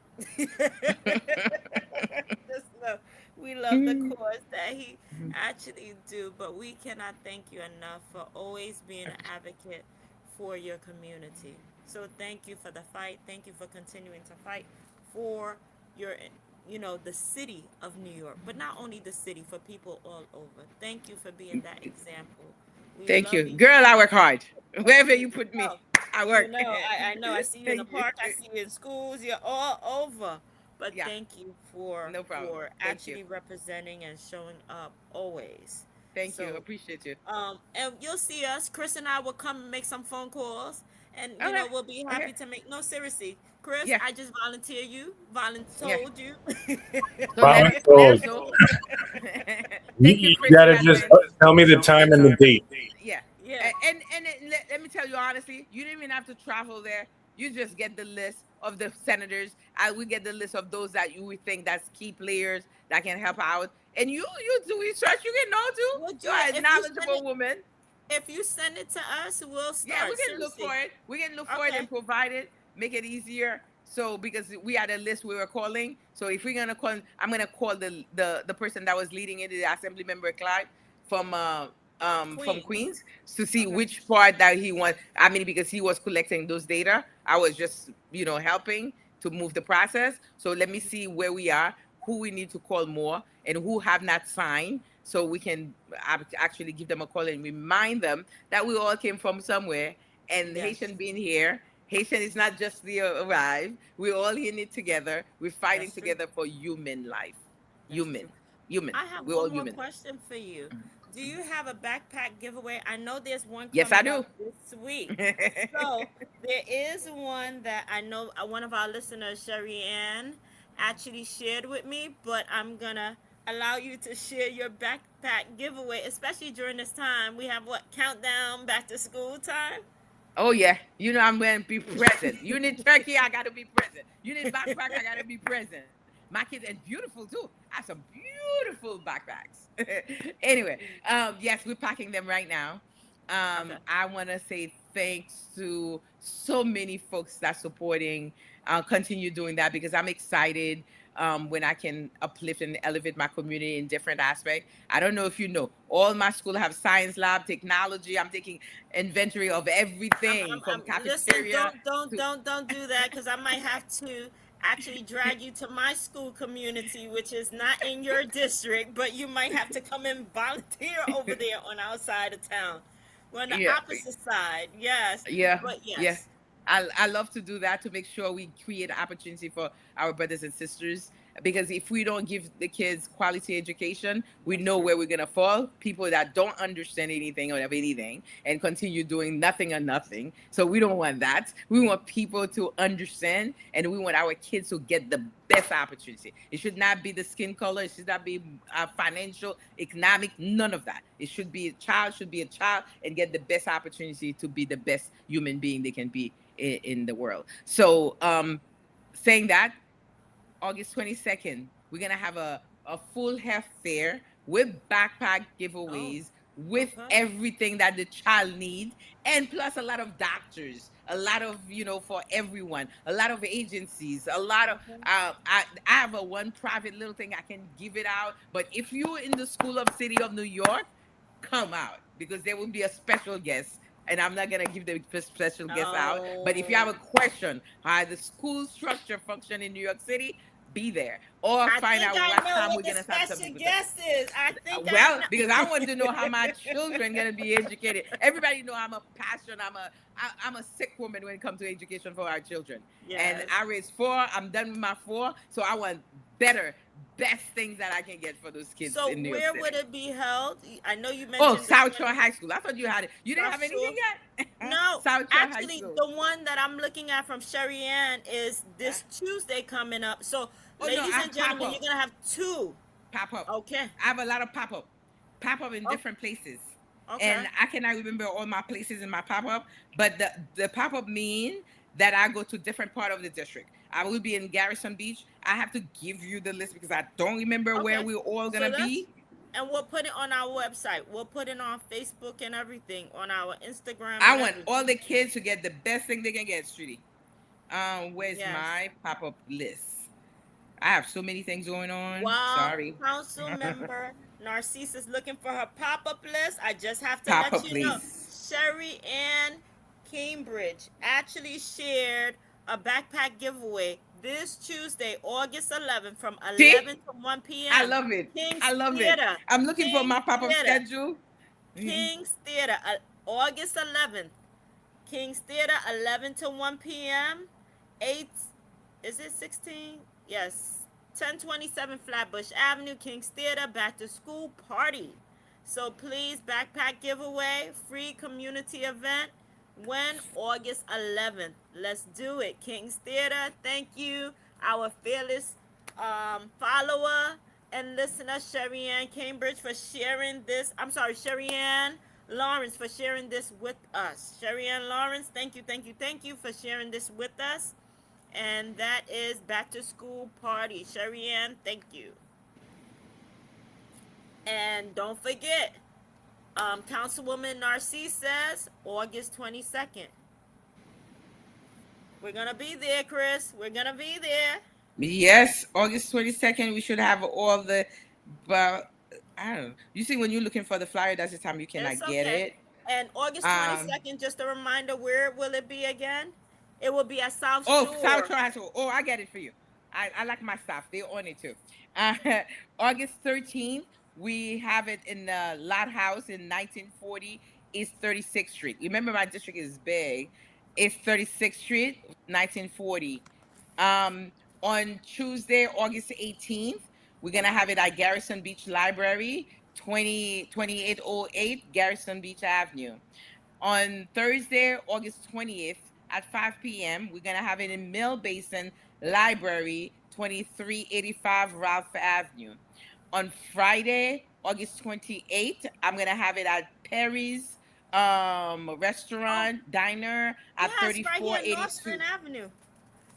Just love, we love the cause that he actually do, but we cannot thank you enough for always being an advocate for your community. So thank you for the fight. Thank you for continuing to fight for your, the city of New York, but not only the city, for people all over. Thank you for being that example. We Thank love you. you. Girl, I work hard. Wherever You you put me, know, I work. I know. I see you in the Thank you. park. I see you in schools. You're all over. But Yeah, thank you for no problem. Thank you. actually representing and showing up always. Thank you. So, Appreciate you. and you'll see us. Chris and I will come and make some phone calls, and Okay. we'll be Okay. happy to make. No, seriously, Chris, Yeah. I just volunteer you. Yeah. Voluntold you. So let Voluntold. us know. You, Thank you, you Chris, in gotta just advance. tell me the time and the date. Yeah. Yeah. Let me tell you honestly, you didn't even have to travel there. You just get the list of the senators. I We get the list of those that you would think that's key players that can help out. And you do research. You can know too. We'll do You're it a if you send knowledgeable it. woman. If you send it to us, we'll Yeah, we start. can look Seriously. for it. We can look for it Okay. and provide it, make it easier. So because we had a list we were calling. So if we're gonna call, I'm gonna call the person that was leading it, the Assembly Member Clyde from Queens. Queens, to see Okay. which part that he wants. I mean, because he was collecting those data, I was just helping to move the process. So let me see where we are, who we need to call more, and who have not signed, so we can actually give them a call and remind them that we all came from somewhere. And Yes. Haitian being here, Haitian is not just the arrived. We're all in it together. We're fighting That's true. together for human life. That's true. Human. I have We're all one more human. question for you. Do you have a backpack giveaway? I know there's one Yes, I coming do. up this week. So there is one that I know one of our listeners, Sherry Ann, actually shared with me, but I'm gonna allow you to share your backpack giveaway, especially during this time. We have what, countdown back to school time? Oh yeah, I'm going to be present. You need turkey, I gotta be present. You need backpack, I gotta be present. My kids, and beautiful too. I have some beautiful backpacks. Anyway, yes, we're packing them right now. Okay. I want to say thanks to so many folks that supporting. Continue doing that, because I'm excited when I can uplift and elevate my community in different aspects. I don't know if you know, all my school have science lab, technology. I'm taking inventory of everything from Listen, cafeteria to don't do that, because I might have to actually drag you to my school community, which is not in your district, but you might have to come and volunteer over there on our side of town. We're on the yeah, opposite side, yes, yeah, but yeah. yes. I love to do that to make sure we create opportunity for our brothers and sisters. because if we don't give the kids quality education, we know where we're going to fall. People that don't understand anything or of anything and continue doing nothing or nothing. So we don't want that. We want people to understand, and we want our kids to get the best opportunity. It should not be the skin color. It should not be financial, economic, none of that. It should be a child and get the best opportunity to be the best human being they can be in the world. So saying that, August 22nd, we're going to have a full health fair with backpack giveaways, with everything that the child needs, and plus a lot of doctors, a lot of, for everyone, a lot of agencies, a lot of, I have a one private little thing I can give it out. But if you're in the School of City of New York, come out, because there will be a special guest. And I'm not going to give the special guest out. But if you have a question, how the school structure function in New York City, be there. Or find out what time we're going to have something. Well, because I want to know how my children going to be educated. Everybody know I'm a passion. I'm a sick woman when it comes to education for our children. Yes. And I raised 4. I'm done with my 4. So I want best things that I can get for those kids in New York City. So where would it be held? I know you mentioned. South Shore High School. I thought you had it. You didn't have anything yet? No. Actually, the one that I'm looking at from Sherry Ann is this Tuesday coming up. So, ladies and gentlemen, you're going to have 2. Pop-up. Okay. I have a lot of pop-up. Pop-up in different places. Okay. And I cannot remember all my places in my pop-up. But the pop-up mean that I go to different part of the district. I will be in Garrison Beach. I have to give you the list because I don't remember where we're all going to be. And we'll put it on our website. We'll put it on Facebook and everything, on our Instagram. I want all the kids to get the best thing they can get, Streety. Where's my pop-up list? I have so many things going on. Wow. Sorry. Council member Narcisse is looking for her pop-up list. I just have to let you know. Sherry Ann Cambridge actually shared a backpack giveaway this Tuesday, August 11th from 11 to 1 p.m. I love it. It. I'm looking for my pop-up schedule. King's Theater, August 11th. King's Theater, 11 to 1 p.m. 16? Yes. 1027 Flatbush Avenue, King's Theater, back to school party. So please, backpack giveaway, free community event. When? August 11th. Let's do it. King's Theater, thank you, our fearless follower and listener, Sherry Ann Cambridge, for sharing this. I'm sorry, Sherry Ann Lawrence, for sharing this with us. Sherry Ann Lawrence, thank you for sharing this with us. And that is back to school party. Sherry Ann, thank you. And don't forget, Councilwoman Narcisse says August 22nd. We're going to be there, Chris. We're going to be there. Yes, August 22nd. We should have all the, but I don't know. You see, when you're looking for the flyer, that's the time you cannot get it. And August 22nd, just a reminder, where will it be again? It will be at South Shore. South Shore High School. I get it for you. I like my staff. They own it too. August 13th. We have it in the Lot House in 1940 East 36th Street. Remember, my district is big. It's 36th Street, 1940. On Tuesday, August 18th, we're going to have it at Garrison Beach Library, 2808 Garrison Beach Avenue. On Thursday, August 20th at 5 p.m., we're going to have it in Mill Basin Library, 2385 Ralph Avenue. On Friday, August 28th, I'm going to have it at Perry's restaurant, diner at 3482. Right here, Nostrand Avenue.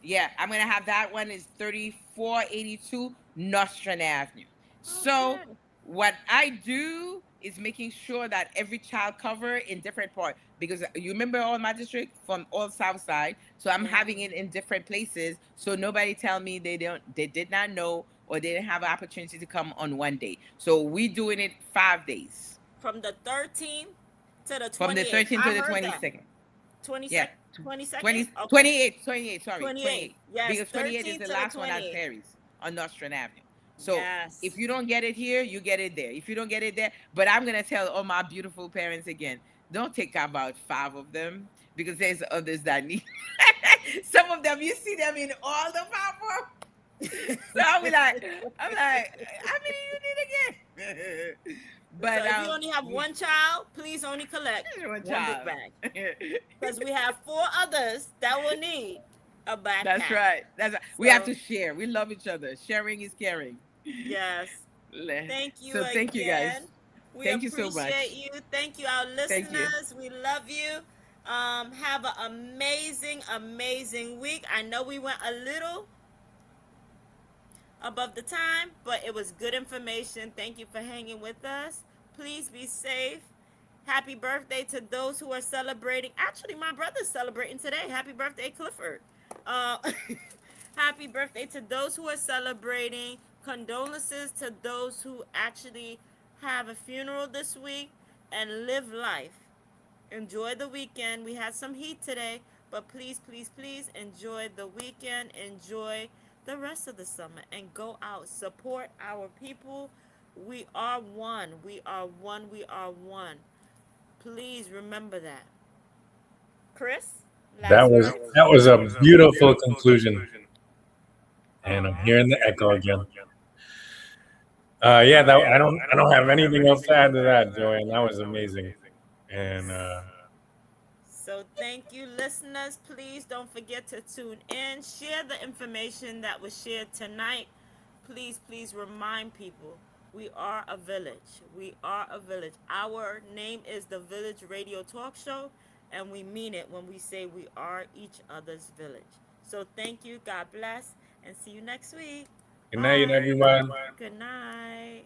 Yeah, I'm going to have that one is 3482 Nostrand Avenue. Okay. So what I do is making sure that every child cover in different parts, because you remember all my district from all South Side. So I'm having it in different places. So nobody tell me they did not know or they didn't have an opportunity to come on one day. So we doing it 5 days. From the 13th to the 28th. From the 13th to the 22nd. 22nd? Yeah. 22nd? 28, sorry. 28. Yes, because 28 is the last one at Perry's on Nostrand Avenue. So if you don't get it here, you get it there. If you don't get it there, but I'm going to tell all my beautiful parents again, don't take about 5 of them because there's others that need. Some of them, you see them in all the pop-up. So I mean, you did again. But So if you only have one child, please only collect one one book child. bag because we have four others that will need a That's backpack. right. That's right. We have So to share. We love each other. Sharing is caring. yes, thank you So thank you guys. again. We Thank you so much. appreciate you. Thank you, our Thank you. listeners. We love you. Have an amazing, amazing week. I know we went a little above the time, but it was good information. Thank you for hanging with us. Please be safe. Happy birthday to those who are celebrating. Actually, my brother's celebrating today. Happy birthday, Clifford. Uh, happy birthday to those who are celebrating. Condolences to those who actually have a funeral this week, and live life. Enjoy the weekend. We had some heat today, but please, please, please enjoy the weekend. Enjoy the rest of the summer and go out. Support our people. We are one. We are one. We are one. Please remember that. Chris, That last was words? that was a beautiful conclusion. And I'm Aw. hearing the echo again. Yeah, that I don't have anything else to add to that, Joanne. That was amazing. And So thank you, listeners. Please don't forget to tune in. Share the information that was shared tonight. Please, please remind people we are a village. We are a village. Our name is the Village Radio Talk Show, and we mean it when we say we are each other's village. So thank you. God bless, and see you next week. good night, Bye. everyone. Good night.